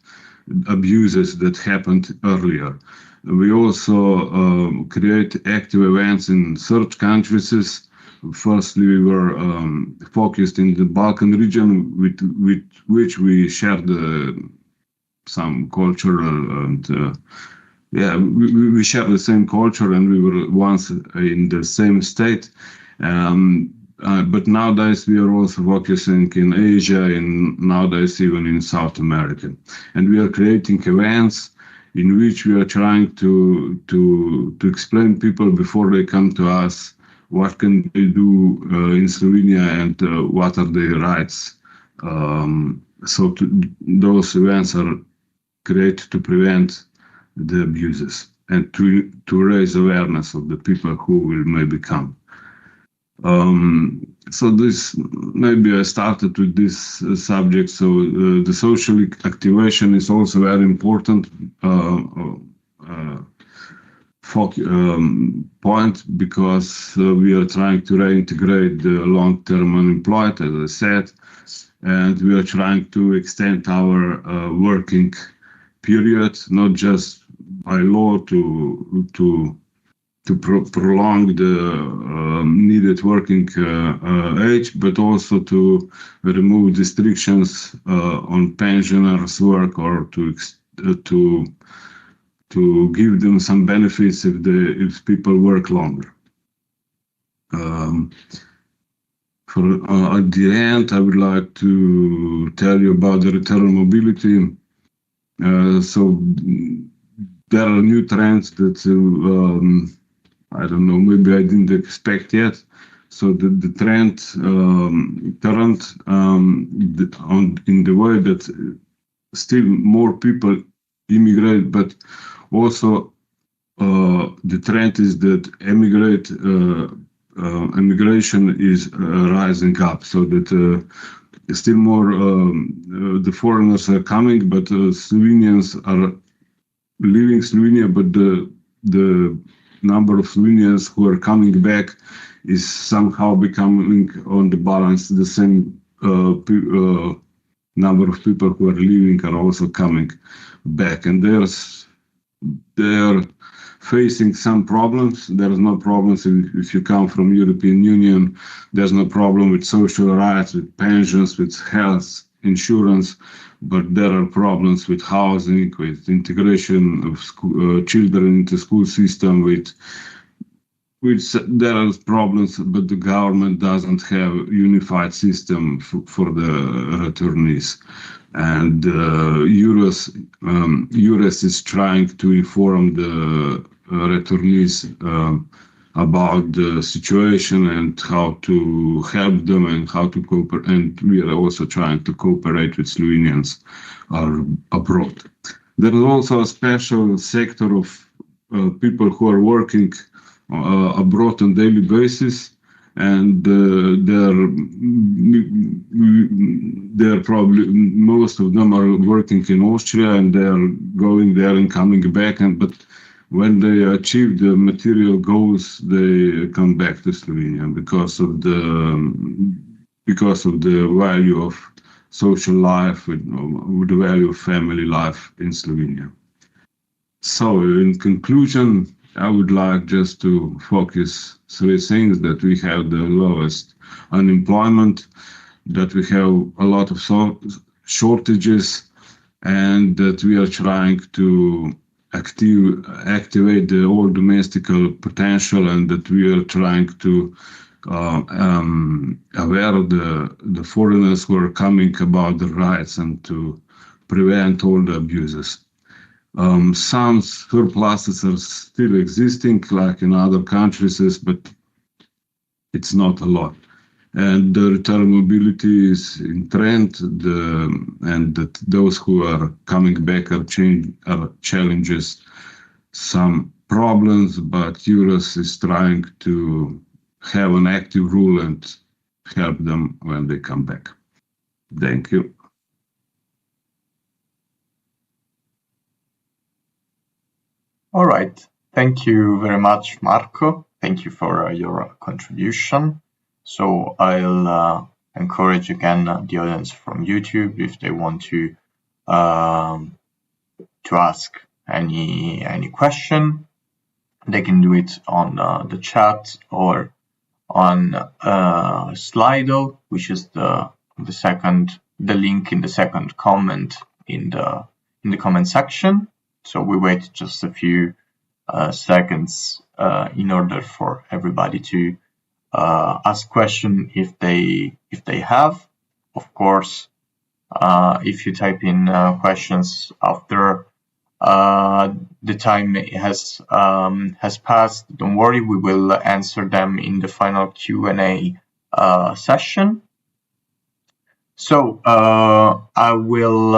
abuses that happened earlier. We also create active events in third countries. Firstly, we were focused in the Balkan region, with which we shared some cultural and we share the same culture, and we were once in the same state. But nowadays we are also focusing in Asia, and nowadays even in South America. And we are creating events in which we are trying to explain people before they come to us what can they do in Slovenia, and what are their rights. So those events are great to prevent the abuses and to raise awareness of the people who will maybe come. So this, maybe I started with this subject. So the social activation is also very important point, because we are trying to reintegrate the long-term unemployed, as I said, and we are trying to extend our working period, not just by law to prolong the needed working age, but also to remove restrictions on pensioners' work, or to give them some benefits if people work longer. At the end, I would like to tell you about the return mobility. So there are new trends that I don't know, maybe I didn't expect yet. So the trend turned in the way that still more people immigrate, but also the trend is that immigration is rising up, so that still more the foreigners are coming, but Slovenians are leaving Slovenia, but the number of Slovenians who are coming back is somehow becoming on the balance the same number of people who are leaving are also coming back, and they're facing some problems. There is no problems if you come from European Union. There's no problem with social rights, with pensions, with health insurance, but there are problems with housing, with integration of children into school system, there are problems, but the government doesn't have a unified system for the returnees. And EURES is trying to inform the returnees about the situation and how to help them and how to cooperate. And we are also trying to cooperate with Slovenians abroad. There is also a special sector of people who are working abroad on daily basis, and they're probably, most of them are working in Austria, and they are going there and coming back, but when they achieve the material goals, they come back to Slovenia because of the value of social life, with the value of family life in Slovenia. So in conclusion, I would like just to focus three things: that we have the lowest unemployment, that we have a lot of shortages, and that we are trying to activate the all domestic potential, and that we are trying to aware the foreigners who are coming about the rights and to prevent all the abuses. Some surpluses are still existing, like in other countries, but it's not a lot. And the return mobility is in trend, and that those who are coming back are challenges, some problems, but EURES is trying to have an active role and help them when they come back. Thank you. All right. Thank you very much, Marco. Thank you for your contribution. So I'll encourage again the audience from YouTube, if they want to ask any question, they can do it on the chat or on Slido, which is the link in the second comment in the comment section. So we wait just a few seconds in order for everybody to ask question if they have. Of course, if you type in questions after the time has passed, don't worry, we will answer them in the final Q&A session. So I will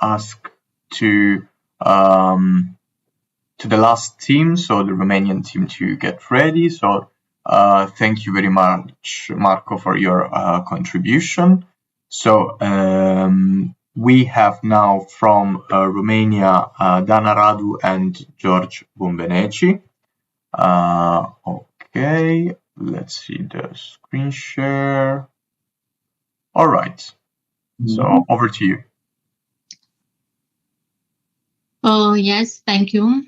ask to the last team, so the Romanian team, to get ready. So thank you very much, Marco, for your contribution. So we have now from Romania Dana Radu and George Bumbeneci. Okay, let's see the screen share. All right, so over to you. Yes, thank you.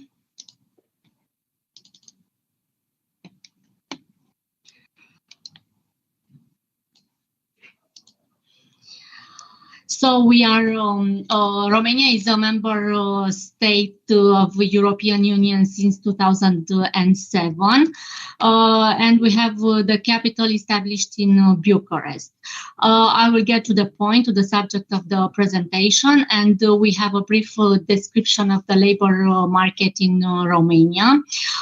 So we are, Romania is a member state of the European Union since 2007, and we have the capital established in Bucharest. I will get to the point, to the subject of the presentation, and we have a brief description of the labor market in Romania.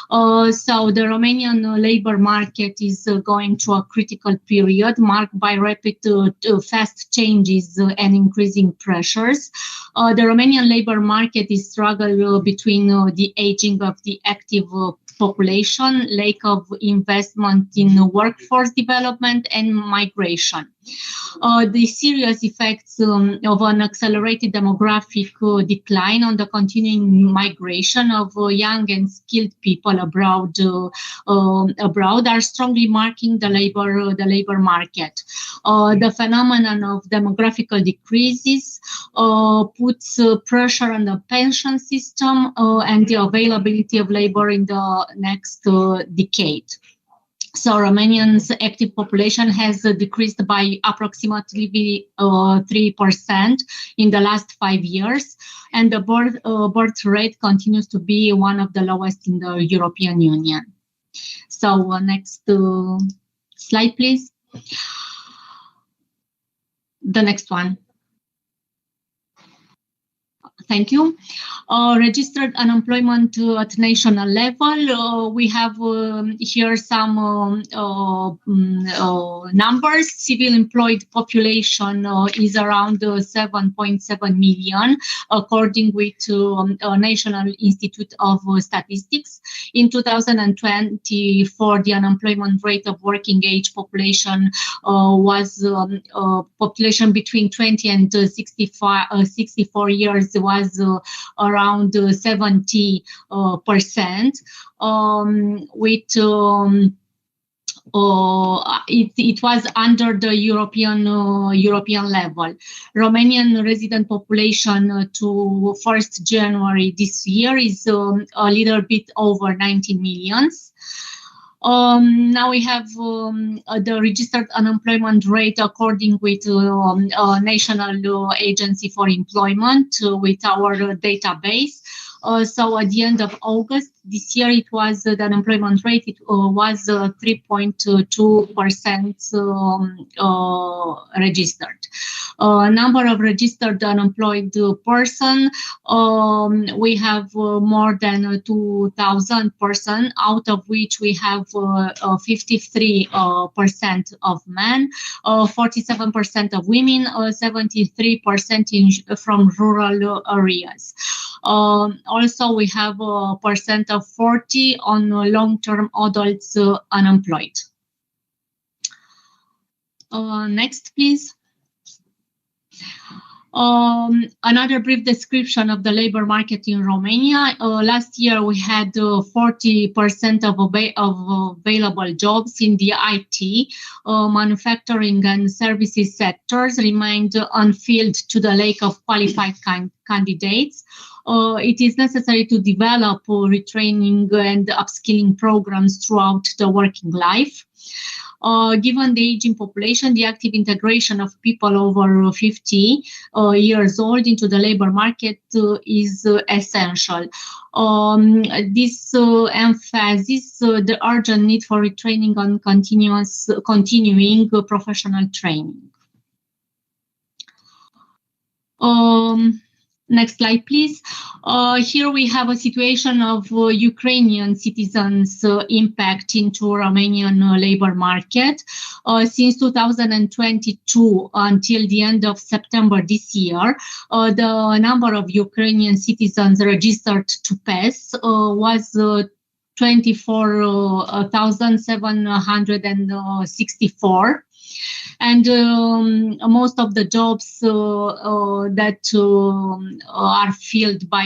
So the Romanian labor market is going through a critical period marked by rapid, fast changes and increasing pressures. The Romanian labor market is struggle between the aging of the active population, lack of investment in workforce development, and migration. The serious effects of an accelerated demographic decline on the continuing migration of young and skilled people abroad are strongly marking the labor market. The phenomenon of demographical decreases puts pressure on the pension system and the availability of labor in the next decade. So Romanian's active population has decreased by approximately 3% in the last 5 years, and the birth rate continues to be one of the lowest in the European Union. So next slide, please. The next one. Thank you. Registered unemployment at national level. We have here some numbers. Civil employed population is around 7.7 million, according with National Institute of Statistics. In 2024, the unemployment rate of working age population was population between 20 and 64 years was around 70%, with it was under the European level. Romanian resident population to 1st January this year is a little bit over 19 millions. Now we have the registered unemployment rate according with National Agency for Employment with our database. So at the end of August this year, it was the unemployment rate. It was 3.2% registered. Number of registered unemployed person. We have more than 2,000 persons, out of which we have 53% of men, 47% of women, 73% from rural areas. Also, we have a percent of 40 on long-term adults unemployed. Next, please. Another brief description of the labor market in Romania. Last year, we had 40% of available jobs in the IT, manufacturing and services sectors remained unfilled to the lack of qualified candidates. It is necessary to develop retraining and upskilling programs throughout the working life. Given the aging population, the active integration of people over 50 years old into the labor market is essential. This emphasizes the urgent need for retraining on continuing professional training. Next slide, please. Here we have a situation of Ukrainian citizens' impact into Romanian labor market. Since 2022 until the end of September this year, the number of Ukrainian citizens registered to PES was 24,764. And most of the jobs that are filled by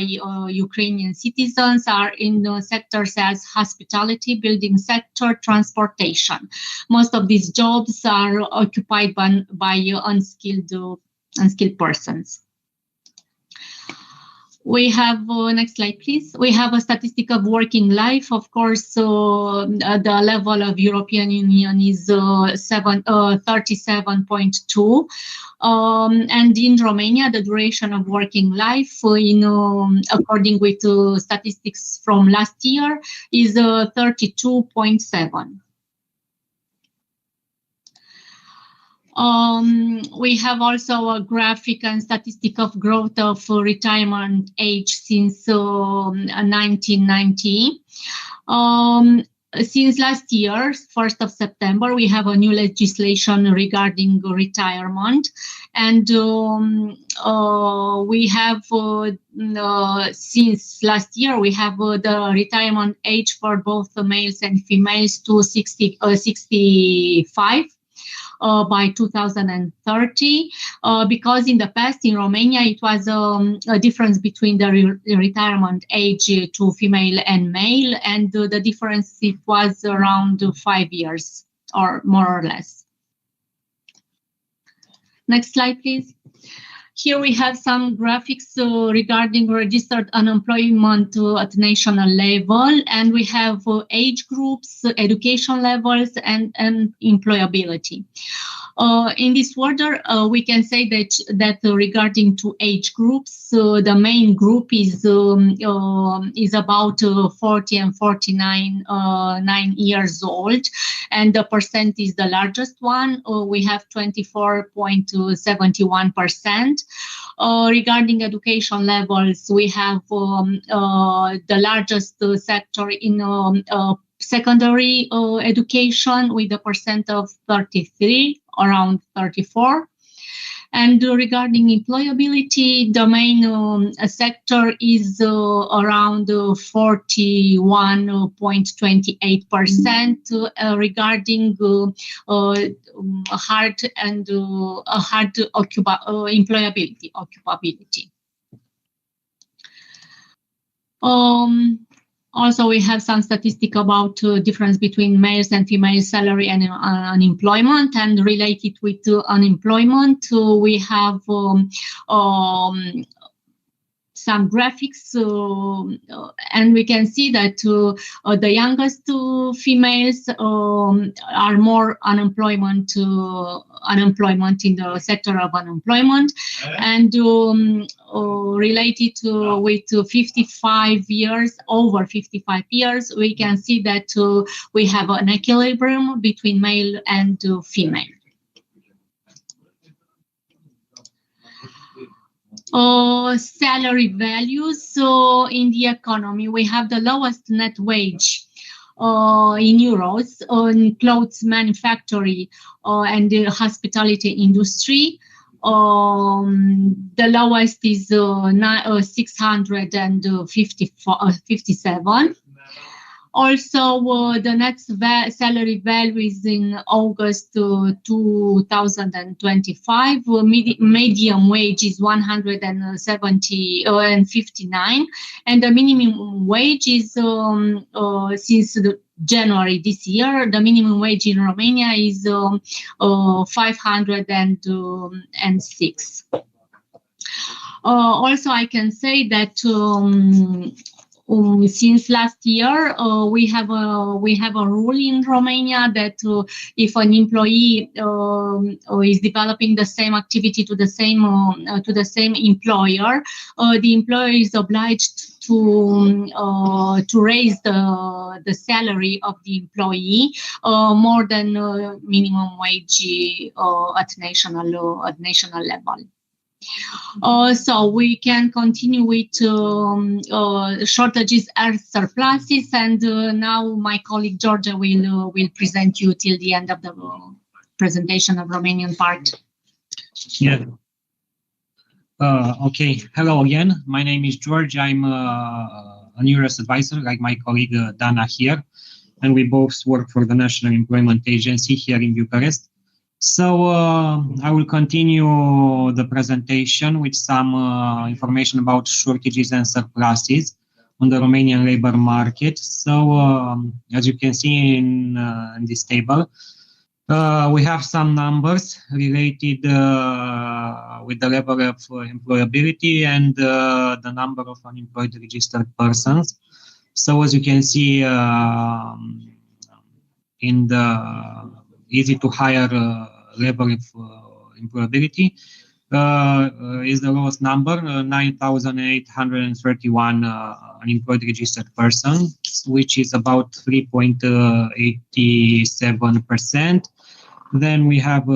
Ukrainian citizens are in sectors as hospitality, building sector, transportation. Most of these jobs are occupied by unskilled persons. We have, next slide, please. We have a statistic of working life. Of course, the level of European Union is 37.2. And in Romania, the duration of working life, according with statistics from last year, is 32.7. We have also a graphic and statistic of growth of retirement age since 1990. Since last year, 1st of September, we have a new legislation regarding retirement. And we have, since last year, we have the retirement age for both the males and females to 65. By 2030, because in the past in Romania it was a difference between the retirement age to female and male, and the difference it was around 5 years or more or less. Next slide, please. Here we have some graphics regarding registered unemployment at national level, and we have age groups, education levels, and employability. In this order, we can say that regarding to age groups, the main group is about 40 and 49 years old, and the percent is the largest one. We have 24.71%. Regarding education levels, we have the largest sector in secondary education with a percent of 33, around 34. And regarding employability, the main sector is around 41.28% regarding hard and hard employability, occupability. Also, we have some statistic about difference between males and female salary and unemployment. And related with unemployment, we have some graphics, and we can see that the youngest females are more unemployment in the sector of unemployment, and related with 55 years, over 55 years, we can see that we have an equilibrium between male and female. Salary values. So in the economy, we have the lowest net wage in euros on clothes manufacturing and the hospitality industry. The lowest is 657. Also, the net salary value is in August 2025. Medium wage is 170.59, and the minimum wage is since January this year. The minimum wage in Romania is 506. Also, I can say that. Since last year, we have a rule in Romania that if an employee is developing the same activity to the same employer, the employer is obliged to raise the salary of the employee more than minimum wage at national level. So we can continue with shortages and surpluses, and now my colleague Georgia will present you till the end of the presentation of Romanian part. Yeah. Okay. Hello again. My name is George. I'm an EURES advisor, like my colleague Dana here, and we both work for the National Employment Agency here in Bucharest. So I will continue the presentation with some information about shortages and surpluses on the Romanian labor market. So as you can see in this table, We have some numbers related with the level of employability and the number of unemployed registered persons. So as you can see, in the easy to hire level of employability is the lowest number, 9,831 unemployed registered persons, which is about 3.87%. Then we have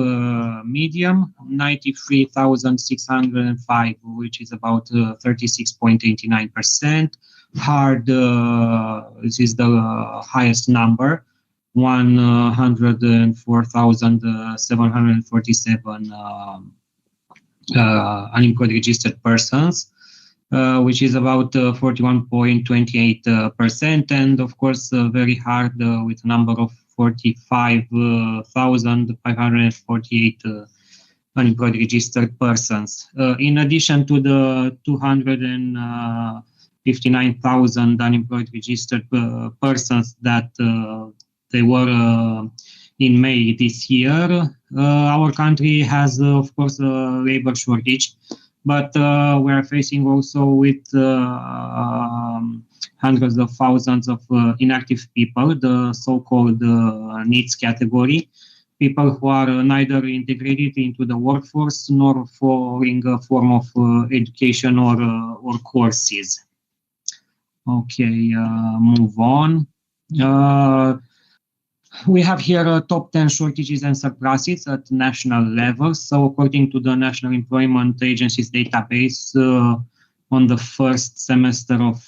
medium, 93,605, which is about 36.89%. Hard, this is the highest number, 104,747 unemployed registered persons, which is about 41.28%, and of course very hard with a number of 45,548 unemployed registered persons. In addition to the 259,000 unemployed registered persons that they were in May this year, our country has, of course, a labor shortage, but we are facing also with hundreds of thousands of inactive people, the so-called needs category, people who are neither integrated into the workforce nor following a form of education or courses. Okay, move on. We have here top 10 shortages and surpluses at national level. So according to the National Employment Agency's database, on the first semester of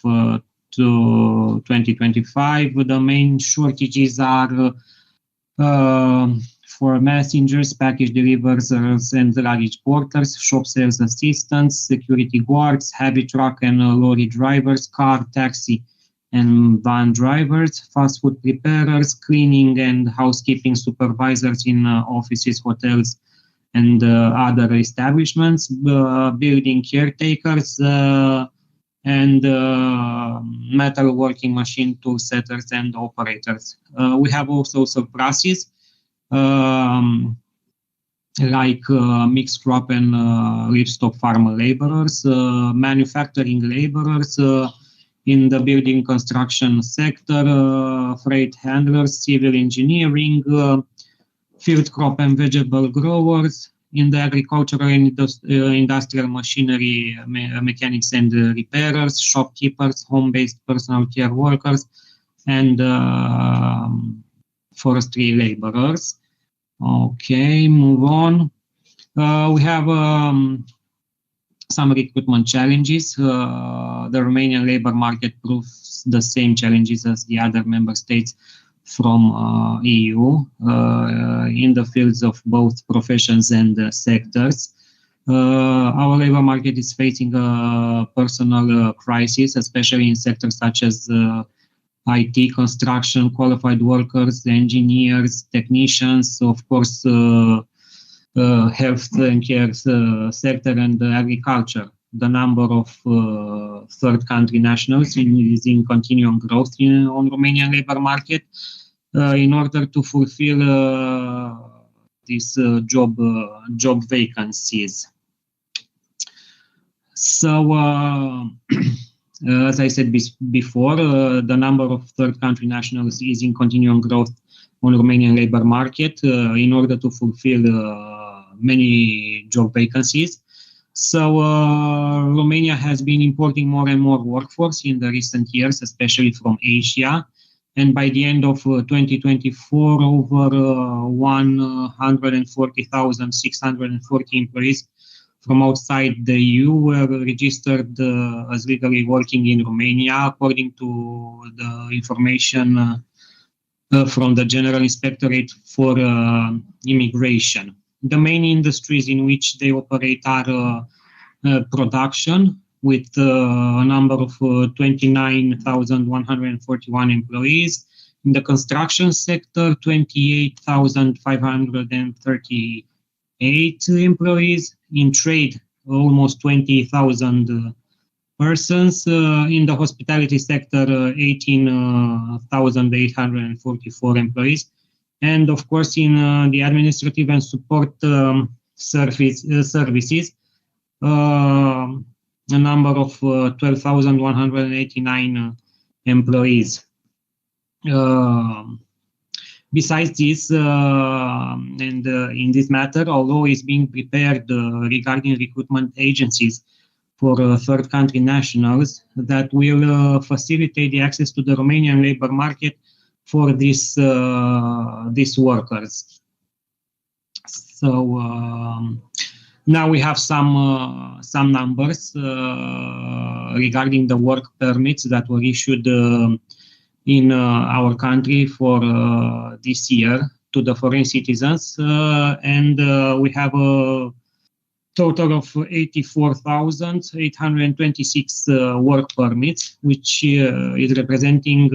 2025, the main shortages are for messengers, package deliverers and luggage porters, shop sales assistants, security guards, heavy truck and lorry drivers, car, taxi and van drivers, fast food preparers, cleaning and housekeeping supervisors in offices, hotels, and other establishments, building caretakers, and metal working machine tool setters and operators. We have also surpluses, like mixed crop and livestock farm laborers, manufacturing laborers, in the building construction sector, freight handlers, civil engineering, field crop and vegetable growers, in the agricultural and industrial machinery mechanics and repairers, shopkeepers, home-based personal care workers, and forestry laborers. Okay, move on. We have some recruitment challenges. The Romanian labor market proves the same challenges as the other member states from EU in the fields of both professions and sectors. Our labor market is facing a personal crisis, especially in sectors such as IT, construction, qualified workers, engineers, technicians, of course, health and care sector and agriculture. The number of third country nationals is in continuing growth on Romanian labor market. In order to fulfill these job vacancies. So, as I said before, the number of third country nationals is in continuing growth on Romanian labor market in order to fulfill many job vacancies. So Romania has been importing more and more workforce in the recent years, especially from Asia. And by the end of 2024, over 140,640 employees from outside the EU were registered as legally working in Romania, according to the information from the General Inspectorate for Immigration. The main industries in which they operate are production, with a number of 29,141 employees. In the construction sector, 28,538 employees. In trade, almost 20,000 persons. In the hospitality sector, 18,844 employees. and of course in the administrative and support services, a number of 12,189 employees. Besides this, in this matter, a law is being prepared regarding recruitment agencies for third country nationals that will facilitate the access to the Romanian labor market for these workers. So now we have some numbers regarding the work permits that were issued in our country for this year to the foreign citizens, and we have a total of 84,826 work permits, which is representing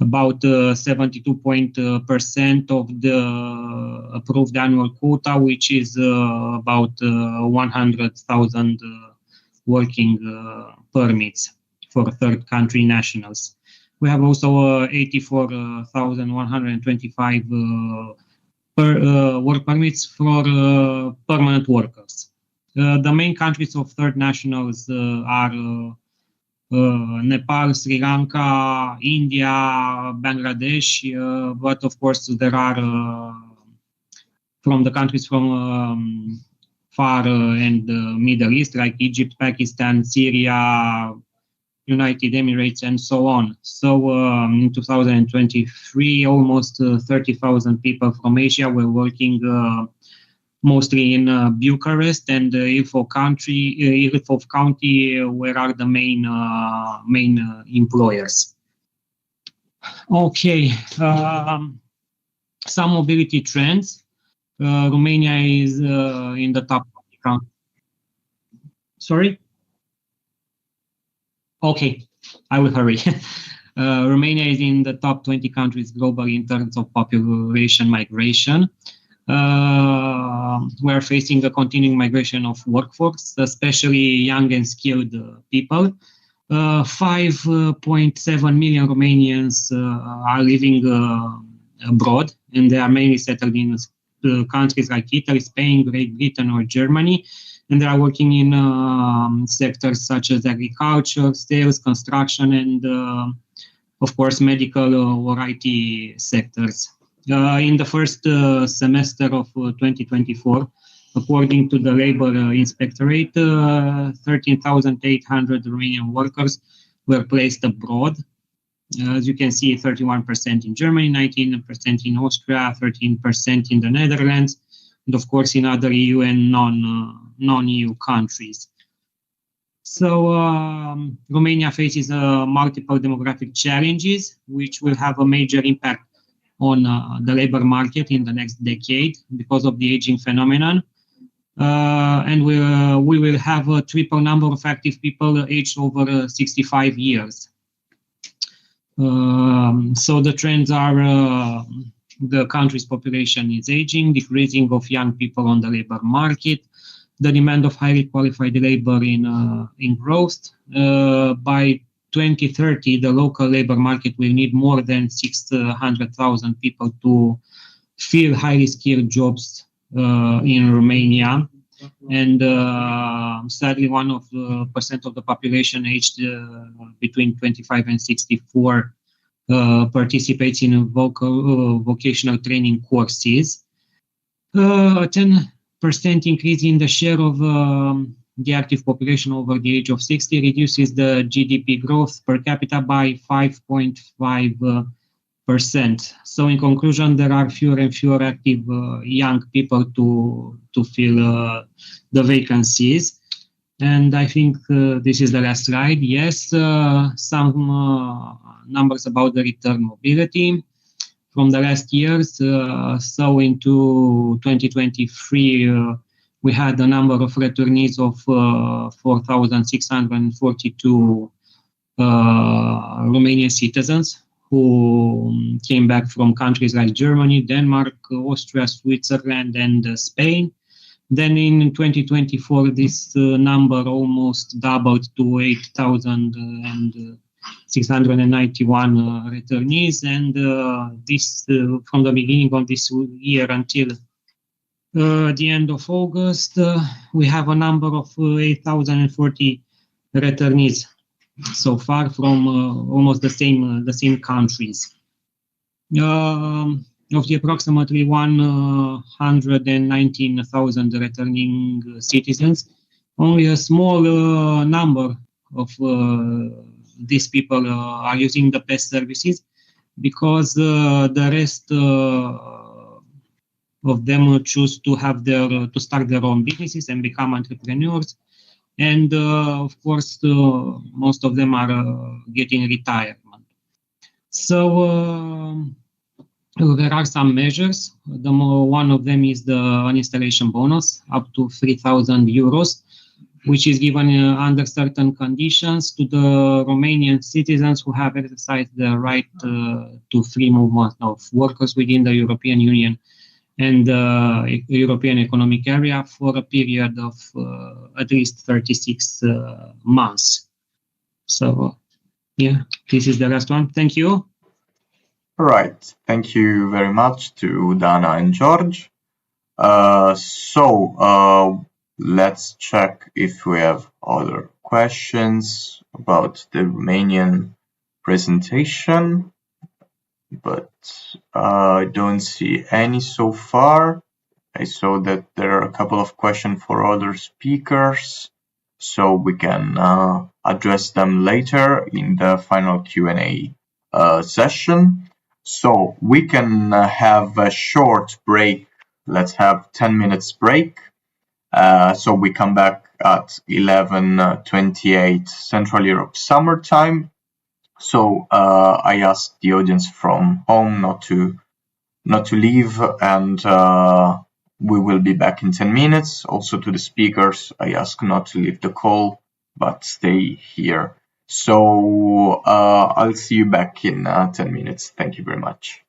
about 72% of the approved annual quota, which is about 100,000 working permits for third country nationals. We have also 84,125 work permits for permanent workers. The main countries of third nationals are Nepal, Sri Lanka, India, Bangladesh, but of course there are from the countries from Far and Middle East, like Egypt, Pakistan, Syria, United Emirates, and so on. So in 2023, almost 30,000 people from Asia were working mostly in Bucharest and Ilfov County, where are the main employers. Okay, some mobility trends. Romania is in the top country. Sorry? Okay, I will hurry. Romania is in the top 20 countries globally in terms of population migration. We're facing a continuing migration of workforce, especially young and skilled people. 5.7 million Romanians are living abroad, and they are mainly settled in countries like Italy, Spain, Great Britain, or Germany. And they are working in sectors such as agriculture, sales, construction, and of course, medical or IT sectors. In the first semester of 2024, according to the Labor Inspectorate, 13,800 Romanian workers were placed abroad. As you can see, 31% in Germany, 19% in Austria, 13% in the Netherlands, and of course in other EU and non-EU countries. So Romania faces multiple demographic challenges, which will have a major impact on the labor market in the next decade because of the aging phenomenon. And we will have a triple number of active people aged over 65 years. So the trends are the country's population is aging, decreasing of young people on the labor market, the demand of highly qualified labor in growth. By 2030, the local labor market will need more than 600,000 people to fill highly skilled jobs in Romania. And sadly, 1% of the population aged between 25 and 64 participates in vocational training courses. A 10% increase in the share of the active population over the age of 60 reduces the GDP growth per capita by 5.5%. So in conclusion, there are fewer and fewer active young people to fill the vacancies. And I think this is the last slide. Yes, some numbers about the return mobility from the last years. So into 2023, we had a number of returnees of 4,642 Romanian citizens who came back from countries like Germany, Denmark, Austria, Switzerland, and Spain. Then in 2024, this number almost doubled to 691 returnees, and this from the beginning of this year until the end of August, we have a number of 8,040 returnees so far from almost the same countries. Of the approximately 119,000 returning citizens, only a small number of these people are using the PEST services, because the rest of them choose to have to start their own businesses and become entrepreneurs, and of course most of them are getting retirement. So there are some measures. One of them is an installation bonus up to 3,000 euros, which is given under certain conditions to the Romanian citizens who have exercised the right to free movement of workers within the European Union and the European Economic Area for a period of at least 36 months. So, yeah, this is the last one. Thank you. All right. Thank you very much to Dana and George. Let's check if we have other questions about the Romanian presentation, but I don't see any so far. I saw that there are a couple of questions for other speakers, so we can address them later in the final Q&A session. So we can have a short break. Let's have 10 minutes break. So we come back at 11:28 Central Europe summer time. So I asked the audience from home not to leave, and we will be back in 10 minutes. Also to the speakers, I ask not to leave the call, but stay here. So I'll see you back in 10 minutes. Thank you very much.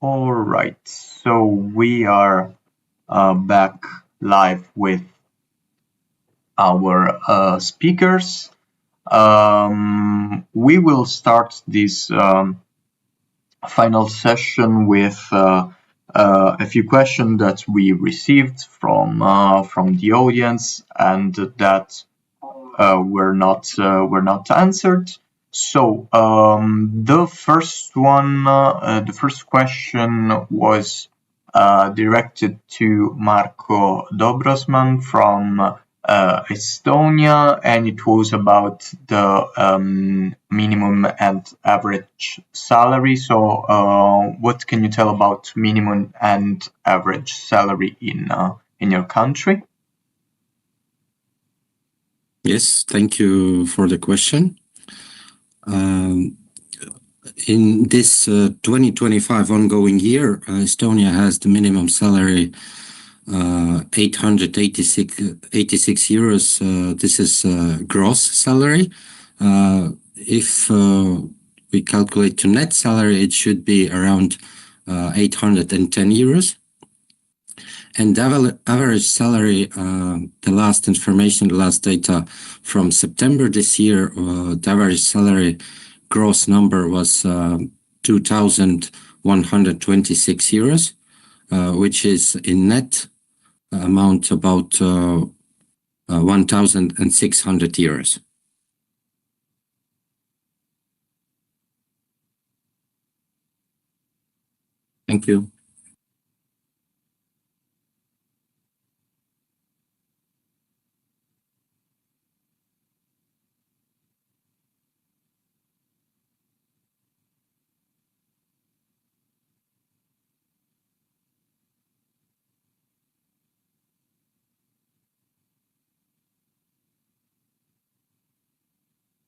All right, so we are back live with our speakers. We will start this final session with a few questions that we received from the audience and that were not answered. So the first question was directed to Marko Dobrosman from Estonia, and it was about the minimum and average salary. So what can you tell about minimum and average salary in your country? Yes, thank you for the question. In this 2025 ongoing year, Estonia has the minimum salary 886 euros. This is gross salary. If we calculate to net salary, it should be around 810 euros. And the average salary, the last information, the last data from September this year, the average salary gross number was 2,126 euros, which is in net amount about 1,600 euros. Thank you.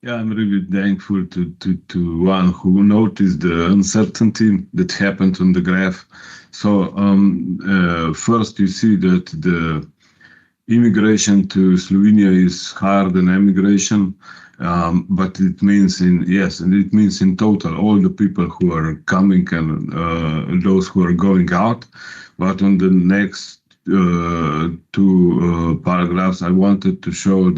Yeah, I'm really thankful to one who noticed the uncertainty that happened on the graph. So first you see that the immigration to Slovenia is higher than emigration, but it means it means in total all the people who are coming and those who are going out. But on the next two paragraphs, I wanted to show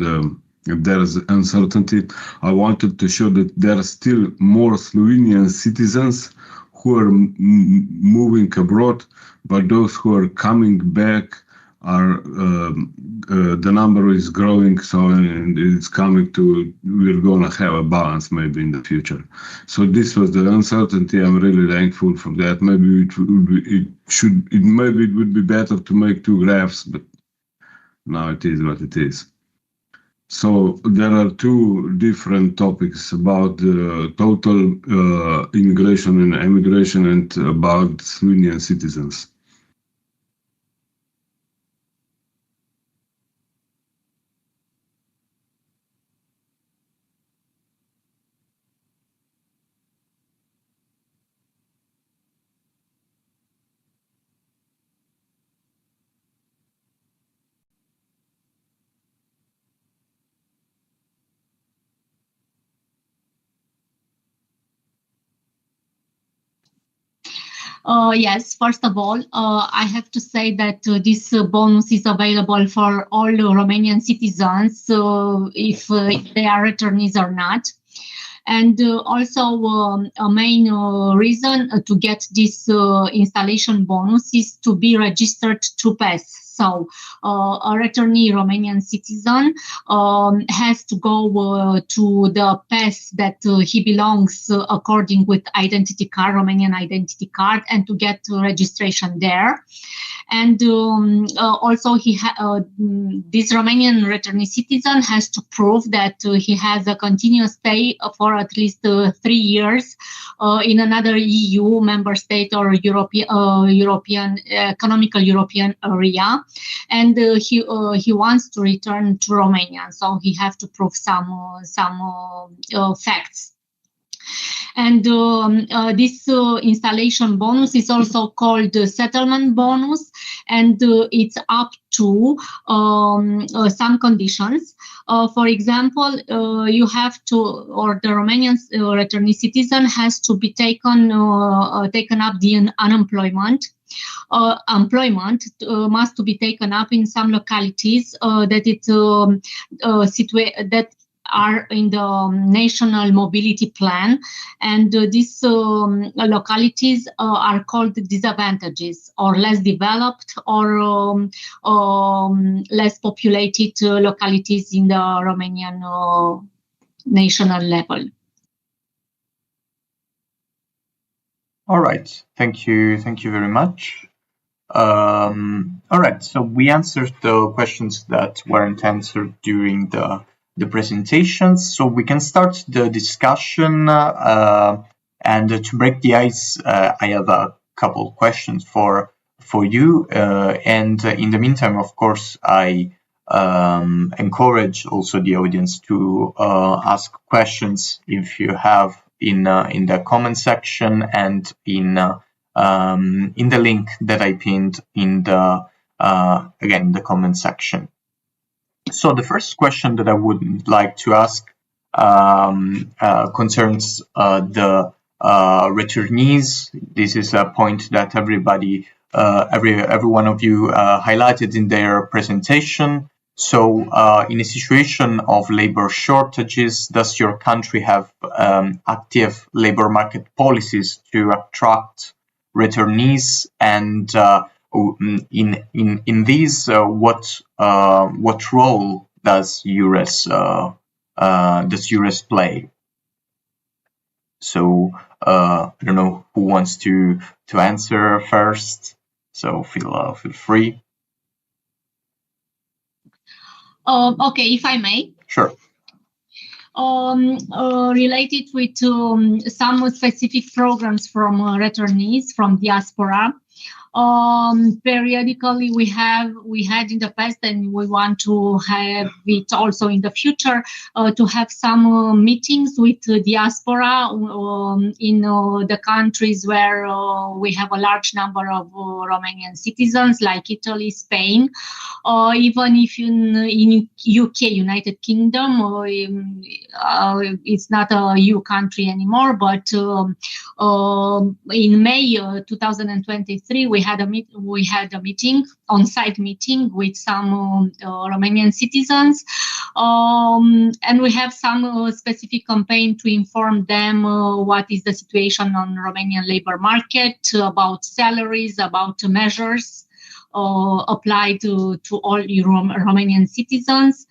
there's uncertainty. I wanted to show that there are still more Slovenian citizens who are moving abroad, but those who are coming back are the number is growing, so it's coming to, we're gonna have a balance maybe in the future. So this was the uncertainty. I'm really thankful for that. Maybe it would be better to make two graphs, but now it is what it is. So there are two different topics about the total immigration and emigration and about Slovenian citizens. Yes, first of all, I have to say that this bonus is available for all Romanian citizens, if they are returnees or not. And also a main reason to get this installation bonus is to be registered to PES. So a returnee Romanian citizen has to go to the PES that he belongs according with identity card, Romanian identity card, and to get registration there. And also this Romanian returnee citizen has to prove that he has a continuous stay for at least 3 years in another EU member state or European economical European area, and he wants to return to Romania, so he has to prove some facts. And this installation bonus is also called settlement bonus, and it's up to some conditions. For example, you have to, or the Romanian returnee citizen has to be taken up the unemployment. Employment must be taken up in some localities that are in the national mobility plan, and these localities are called disadvantages, or less developed or less populated localities in the Romanian national level. All right, thank you very much. All right, so we answered the questions that weren't answered during the presentations, so we can start the discussion. And to break the ice, I have a couple questions for you. And in the meantime, of course, I encourage also the audience to ask questions if you have in the comment section and in the link that I pinned in the again the comment section. So the first question that I would like to ask concerns the returnees. This is a point that every one of you highlighted in their presentation. So in a situation of labor shortages, does your country have active labor market policies to attract returnees? And in these, what role does EURES play? So I don't know who wants to answer first. So feel free. Okay, if I may. Sure. Related with some specific programs from returnees from diaspora. Periodically we had in the past, and we want to have it also in the future, to have some meetings with diaspora in the countries where we have a large number of Romanian citizens, like Italy, Spain, or even if in UK, United Kingdom, it's not a EU country anymore, but in May 2023 we had a meeting, on-site meeting with some Romanian citizens, and we have some specific campaign to inform them what is the situation on Romanian labor market, about salaries, about measures applied to all Romanian citizens.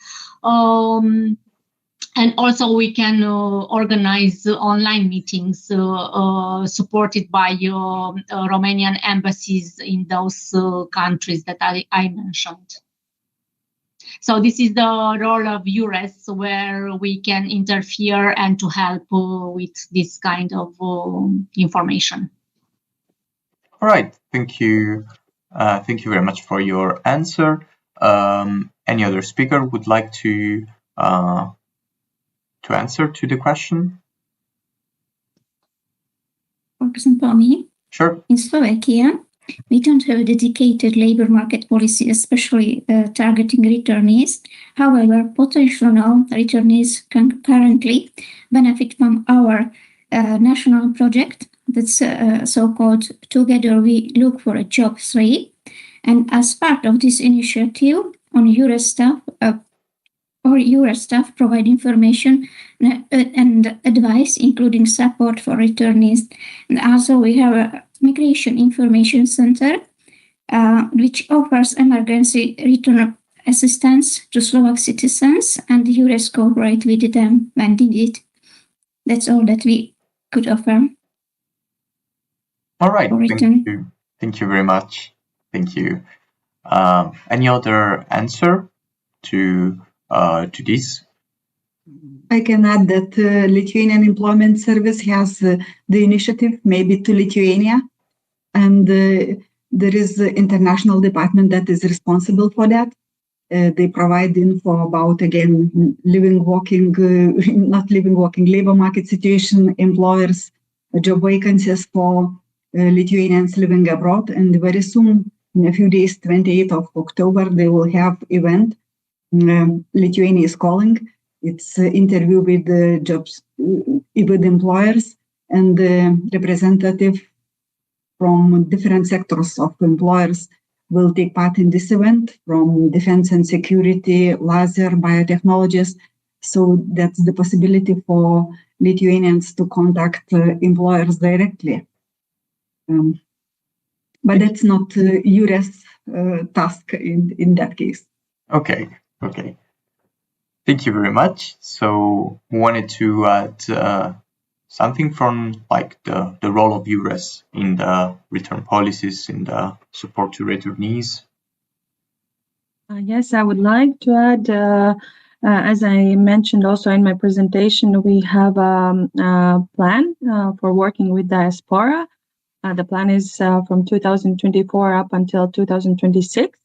And also we can organize online meetings supported by Romanian embassies in those countries that I mentioned. So this is the role of EURES, where we can interfere and to help with this kind of information. All right, thank you. Thank you very much for your answer. Any other speaker would like to answer to the question? For example, me. Sure. In Slovakia, we don't have a dedicated labor market policy, especially targeting returnees. However, potential returnees can currently benefit from our national project that's so-called Together We Look for a Job 3. And as part of this initiative, on EURES staff provide information and advice, including support for returnees. And also we have a Migration Information Center, which offers emergency return assistance to Slovak citizens, and EURES cooperate with them when needed. That's all that we could offer. All right, thank you very much. Thank you. Any other answer to this? I can add that Lithuanian Employment Service has the initiative maybe to Lithuania, and there is an international department that is responsible for that. They provide info about, again, labor market situation, employers, job vacancies for Lithuanians living abroad. And very soon, in a few days, 28th of October, they will have event. Lithuania is calling. It's interview with the with employers and the representative from different sectors of employers will take part in this event, from defense and security, laser, biotechnologies. So that's the possibility for Lithuanians to contact employers directly. But that's not EURES task in that case. Okay. Thank you very much. So wanted to add something from like the role of EURES in the return policies, in the support to returnees. Yes, I would like to add, as I mentioned also in my presentation, we have a plan for working with diaspora. The plan is from 2024 up until 2026.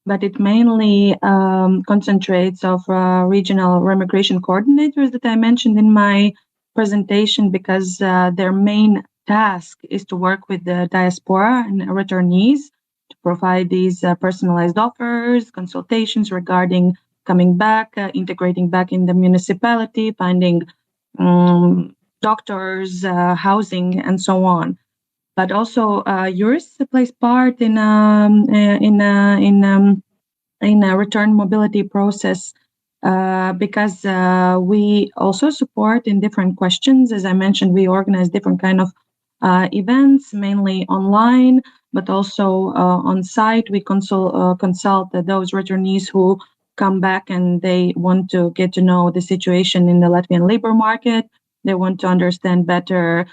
But it mainly concentrates of regional remigration coordinators that I mentioned in my presentation, because their main task is to work with the diaspora and returnees to provide these personalized offers, consultations regarding coming back, integrating back in the municipality, finding doctors, housing, and so on. But also, EURES plays part in a return mobility process because we also support in different questions. As I mentioned, we organize different kind of events, mainly online, but also on site. We consult those returnees who come back and they want to get to know the situation in the Latvian labor market. They want to understand better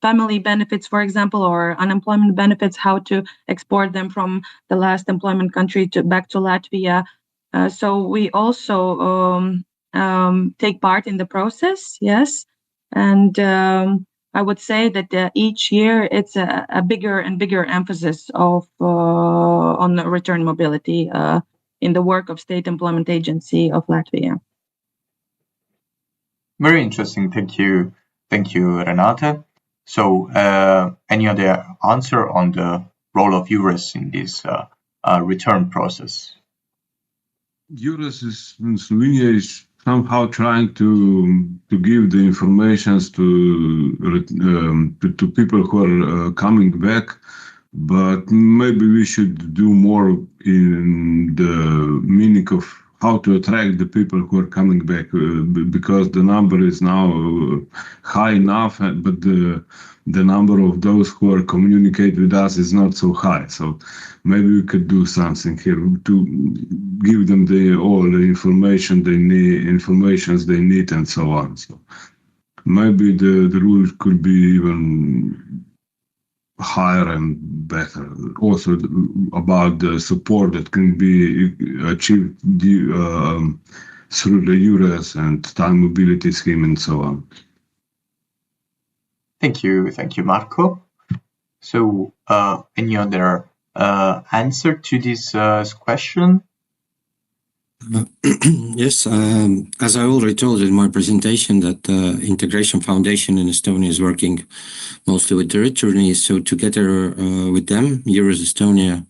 family benefits, for example, or unemployment benefits, how to export them from the last employment country back to Latvia. So we also take part in the process, yes. And I would say that each year it's a bigger and bigger emphasis of on return mobility in the work of State Employment Agency of Latvia. Very interesting. Thank you, Renate. So, any other answer on the role of EURES in this return process? EURES in Slovenia is somehow trying to give the informations to people who are coming back, but maybe we should do more in the meaning of how to attract the people who are coming back, because the number is now high enough, but the number of those who are communicate with us is not so high. So maybe we could do something here to give them all the information they need, and so on. So maybe the rules could be even higher and better. Also about the support that can be achieved through the EURES and time mobility scheme and so on. Thank you, Marco. So, any other answer to this question? Yes, as I already told in my presentation, that the Integration Foundation in Estonia is working mostly with the returnees. So together with them, EURES Estonia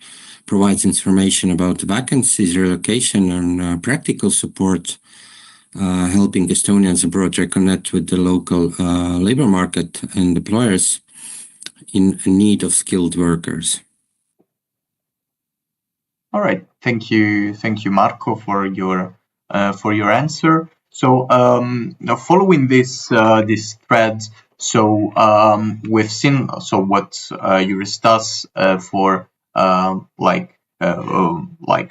provides information about the vacancies, relocation, and practical support, helping Estonians abroad reconnect with the local labor market and employers in need of skilled workers. All right, thank you, Marco, for your answer. So, following this thread, so we've seen what EURES does for like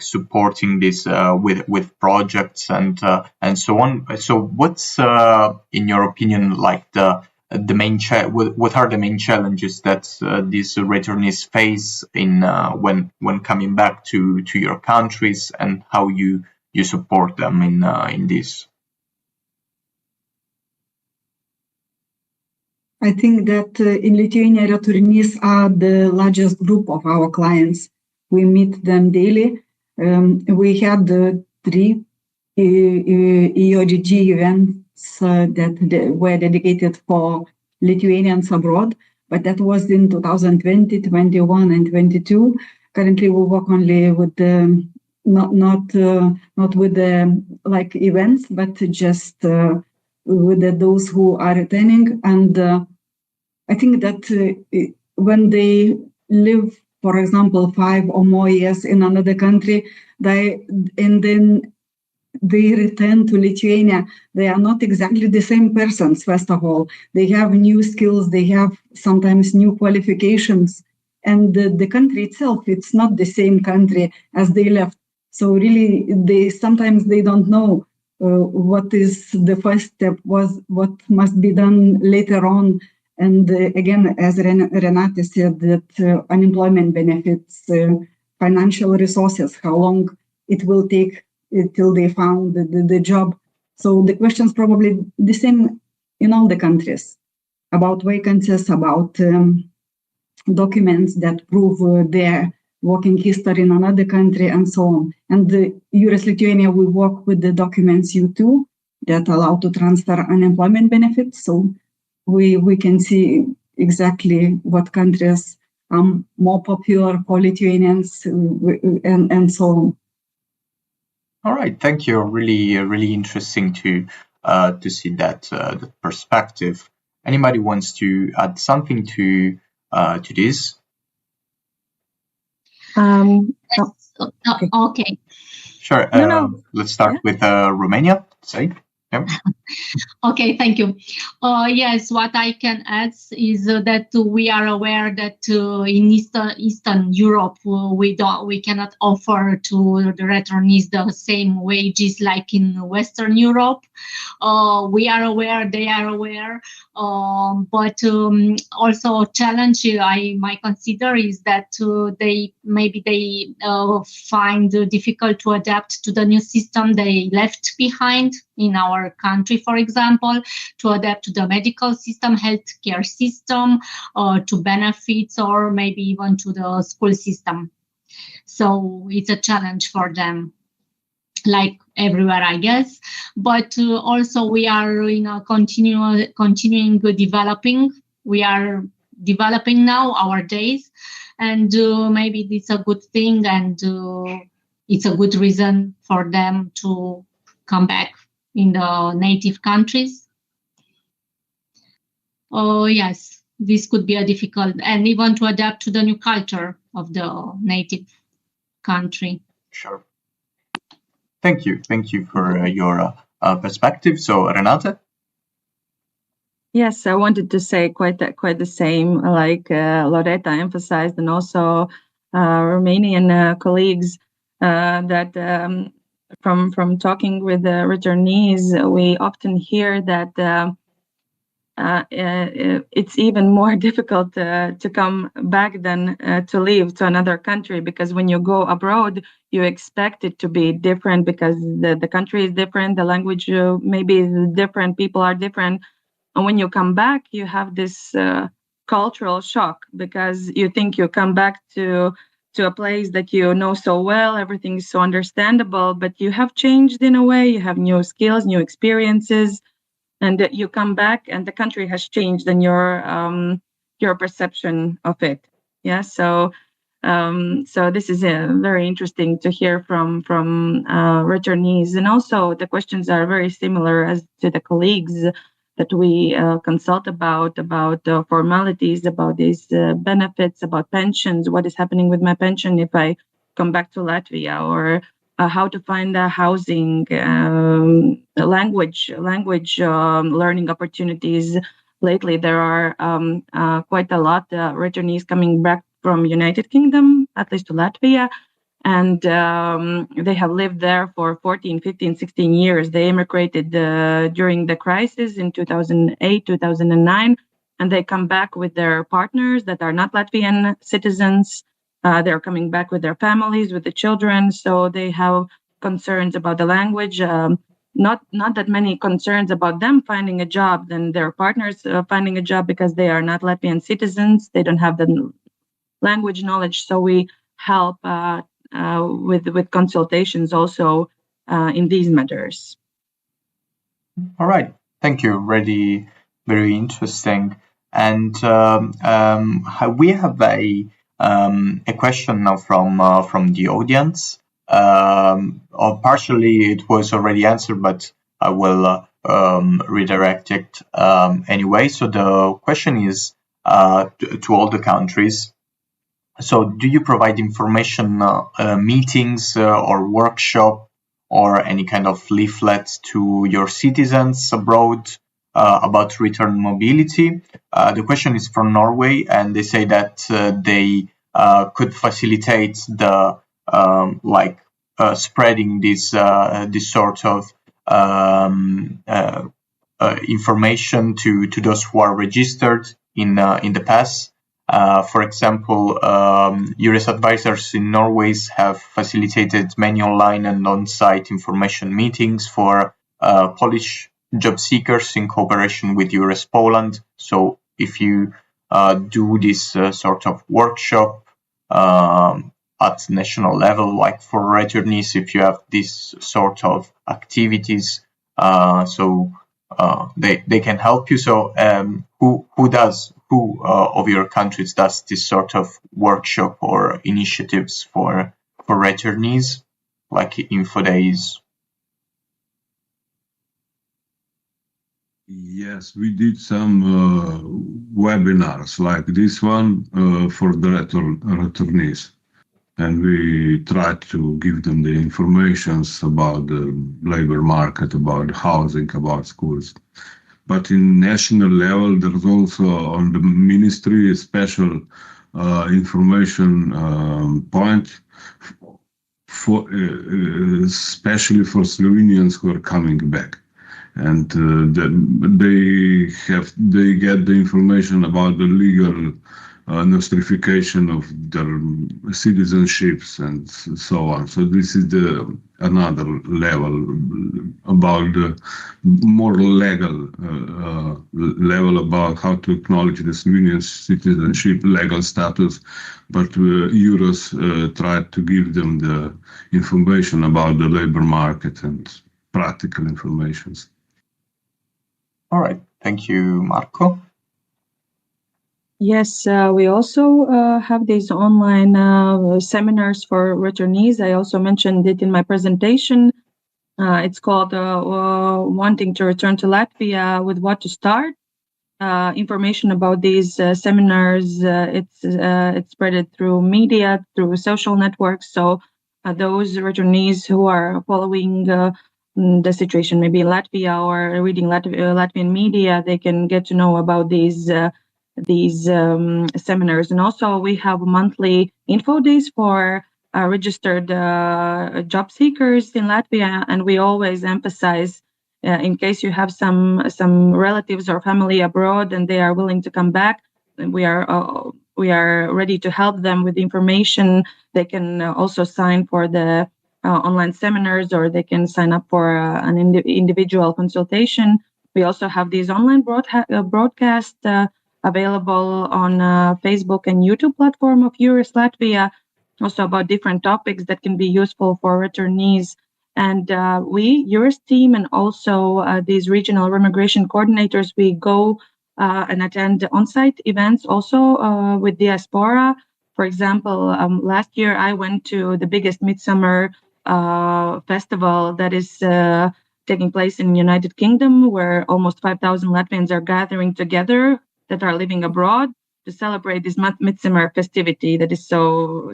supporting this with projects and so on. So, what's in your opinion like the main what are the main challenges that these returnees face in when coming back to your countries, and how you support them in this? I think that in Lithuania, returnees are the largest group of our clients. We meet them daily. We had 3 EURES events that were dedicated for Lithuanians abroad, but that was in 2020, 21, and 22. Currently, we work only with the not with the like events, but just with those who are returning. And I think that when they live, for example, 5 or more years in another country, and then they return to Lithuania, they are not exactly the same persons, first of all. They have new skills, they have sometimes new qualifications, and the country itself, it's not the same country as they left. So really, sometimes they don't know what is the first step, what must be done later on. And again, as Renate said, that unemployment benefits, financial resources, how long it will take till they found the job. So the questions probably the same in all the countries, about vacancies, about documents that prove their working history in another country, and so on. And the EURES Lithuania, we work with the documents U2 that allow to transfer unemployment benefits. So we can see exactly what countries are more popular for Lithuanians and so on. All right, thank you. Really interesting to see that perspective. Anybody wants to add something to this? Okay. Sure. No. Let's start with Romania. Say. Yeah. Okay, thank you. Yes, what I can add is that we are aware that in Eastern Europe we cannot offer to the returnees the same wages like in Western Europe. We are aware, they are aware, but also a challenge I might consider is that they maybe they find it difficult to adapt to the new system they left behind in our country, for example, to adapt to the medical system, healthcare system, to benefits, or maybe even to the school system. So it's a challenge for them, like everywhere, I guess. But also we are in a continuing developing. We are developing now our days, and maybe it's a good thing, and it's a good reason for them to come back in the native countries. Yes, this could be a difficult, and even to adapt to the new culture of the native country. Sure. Thank you for your perspective. So Renate? Yes, I wanted to say quite the same, like Loreta emphasized, and also Romanian colleagues, that from talking with the returnees, we often hear that it's even more difficult to come back than to leave to another country, because when you go abroad, you expect it to be different, because the country is different, the language maybe is different, people are different. And when you come back, you have this cultural shock, because you think you come back to a place that you know so well, everything is so understandable, but you have changed in a way, you have new skills, new experiences, and you come back and the country has changed, and your perception of it. Yeah, so this is very interesting to hear from returnees, and also the questions are very similar as to the colleagues that we consult about formalities, about these benefits, about pensions, what is happening with my pension if I come back to Latvia, or how to find housing, language learning opportunities. Lately, there are quite a lot returnees coming back from United Kingdom, at least to Latvia, and they have lived there for 14, 15, 16 years. They immigrated during the crisis in 2008, 2009, and they come back with their partners that are not Latvian citizens. They're coming back with their families, with the children, so they have concerns about the language. Not that many concerns about them finding a job than their partners finding a job, because they are not Latvian citizens. They don't have the language knowledge, so we help with consultations also in these matters. All right, thank you. Really, very interesting. And we have a question now from the audience. Or partially it was already answered, but I will redirect it anyway. So the question is to all the countries. So do you provide information, meetings or workshop or any kind of leaflet to your citizens abroad about return mobility? The question is from Norway, and they say that they could facilitate the spreading this sort of information to those who are registered in the past. For example, EURES advisors in Norway have facilitated many online and on-site information meetings for Polish job seekers in cooperation with EURES Poland. So if you do this sort of workshop at national level, like for returnees, if you have this sort of activities, they can help you. So who of your countries does this sort of workshop or initiatives for returnees, like info days? Yes, we did some webinars like this one for the returnees, and we tried to give them the informations about the labor market, about housing, about schools. But in national level, there's also on the ministry a special information point, for especially for Slovenians who are coming back, and they get the information about the legal nostrification of their citizenships and so on. So this is another level about the more legal level about how to acknowledge the Slovenian citizenship legal status, but EURES tried to give them the information about the labor market and practical informations. All right, thank you, Marco. Yes, we also have these online seminars for returnees. I also mentioned it in my presentation. It's called Wanting to Return to Latvia, with what to start. Information about these seminars, it's spread through media, through social networks. So those returnees who are following the situation maybe in Latvia or reading Latvian media, they can get to know about these seminars. And also we have monthly info days for registered job seekers in Latvia, and we always emphasize in case you have some relatives or family abroad and they are willing to come back, we are ready to help them with information. They can also sign for the online seminars, or they can sign up for an individual consultation. We also have these online broadcasts available on Facebook and YouTube platform of EURES Latvia, also about different topics that can be useful for returnees. And we, EURES team, and also these regional remigration coordinators, we go and attend on-site events also with diaspora. For example, last year I went to the biggest midsummer festival that is taking place in the United Kingdom, where almost 5,000 Latvians are gathering together that are living abroad to celebrate this midsummer festivity that is so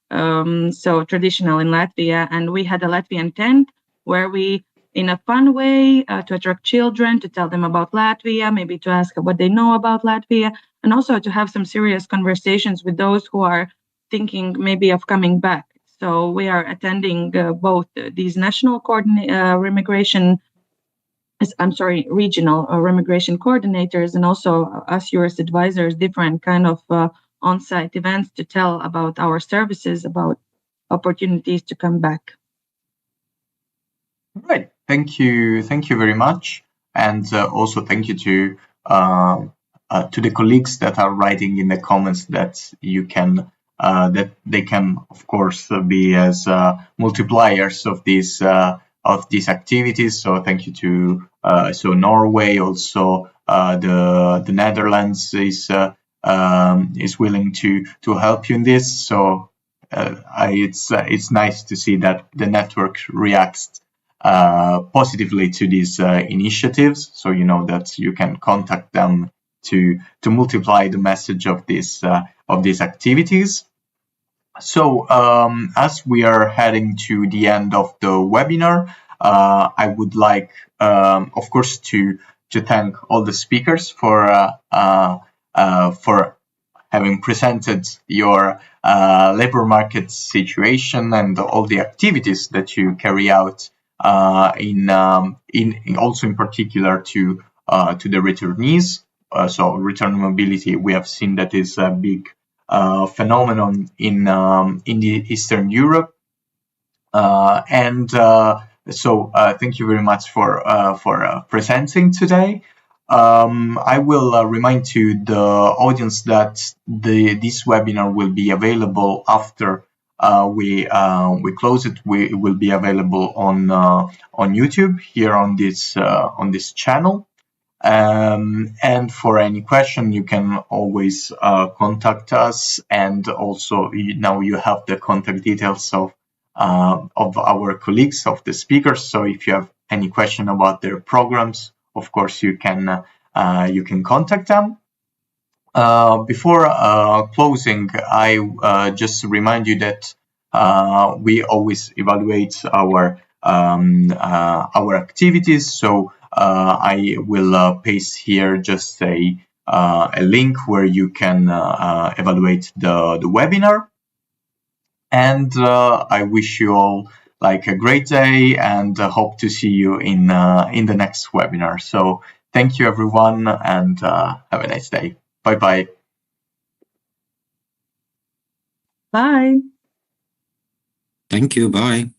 traditional in Latvia. And we had a Latvian tent where we, in a fun way, to attract children, to tell them about Latvia, maybe to ask what they know about Latvia, and also to have some serious conversations with those who are thinking maybe of coming back. So we are attending both these national regional remigration coordinators, and also us EURES advisors, different kind of on-site events to tell about our services, about opportunities to come back. Right. Thank you very much, and also thank you to the colleagues that are writing in the comments that you can that they can of course be as multipliers of these activities. So thank you to so Norway, also the Netherlands is willing to help you in this. So it's nice to see that the network reacts positively to these initiatives. So you know that you can contact them to multiply the message of these activities. So as we are heading to the end of the webinar, I would like, of course, to thank all the speakers for having presented your labor market situation and all the activities that you carry out in also in particular to the returnees. So return mobility, we have seen that is a big phenomenon in the Eastern Europe, so thank you very much for presenting today. I will remind to the audience that this webinar will be available after we close it. It will be available on YouTube here on this channel. And for any question, you can always contact us, and also now you have the contact details of our colleagues, of the speakers. So if you have any question about their programs, of course you can contact them. Before closing, I just remind you that we always evaluate our activities. So I will paste here just a link where you can evaluate the webinar. And I wish you all like a great day, and hope to see you in the next webinar. So thank you everyone, and have a nice day. Bye bye. Bye. Thank you. Bye.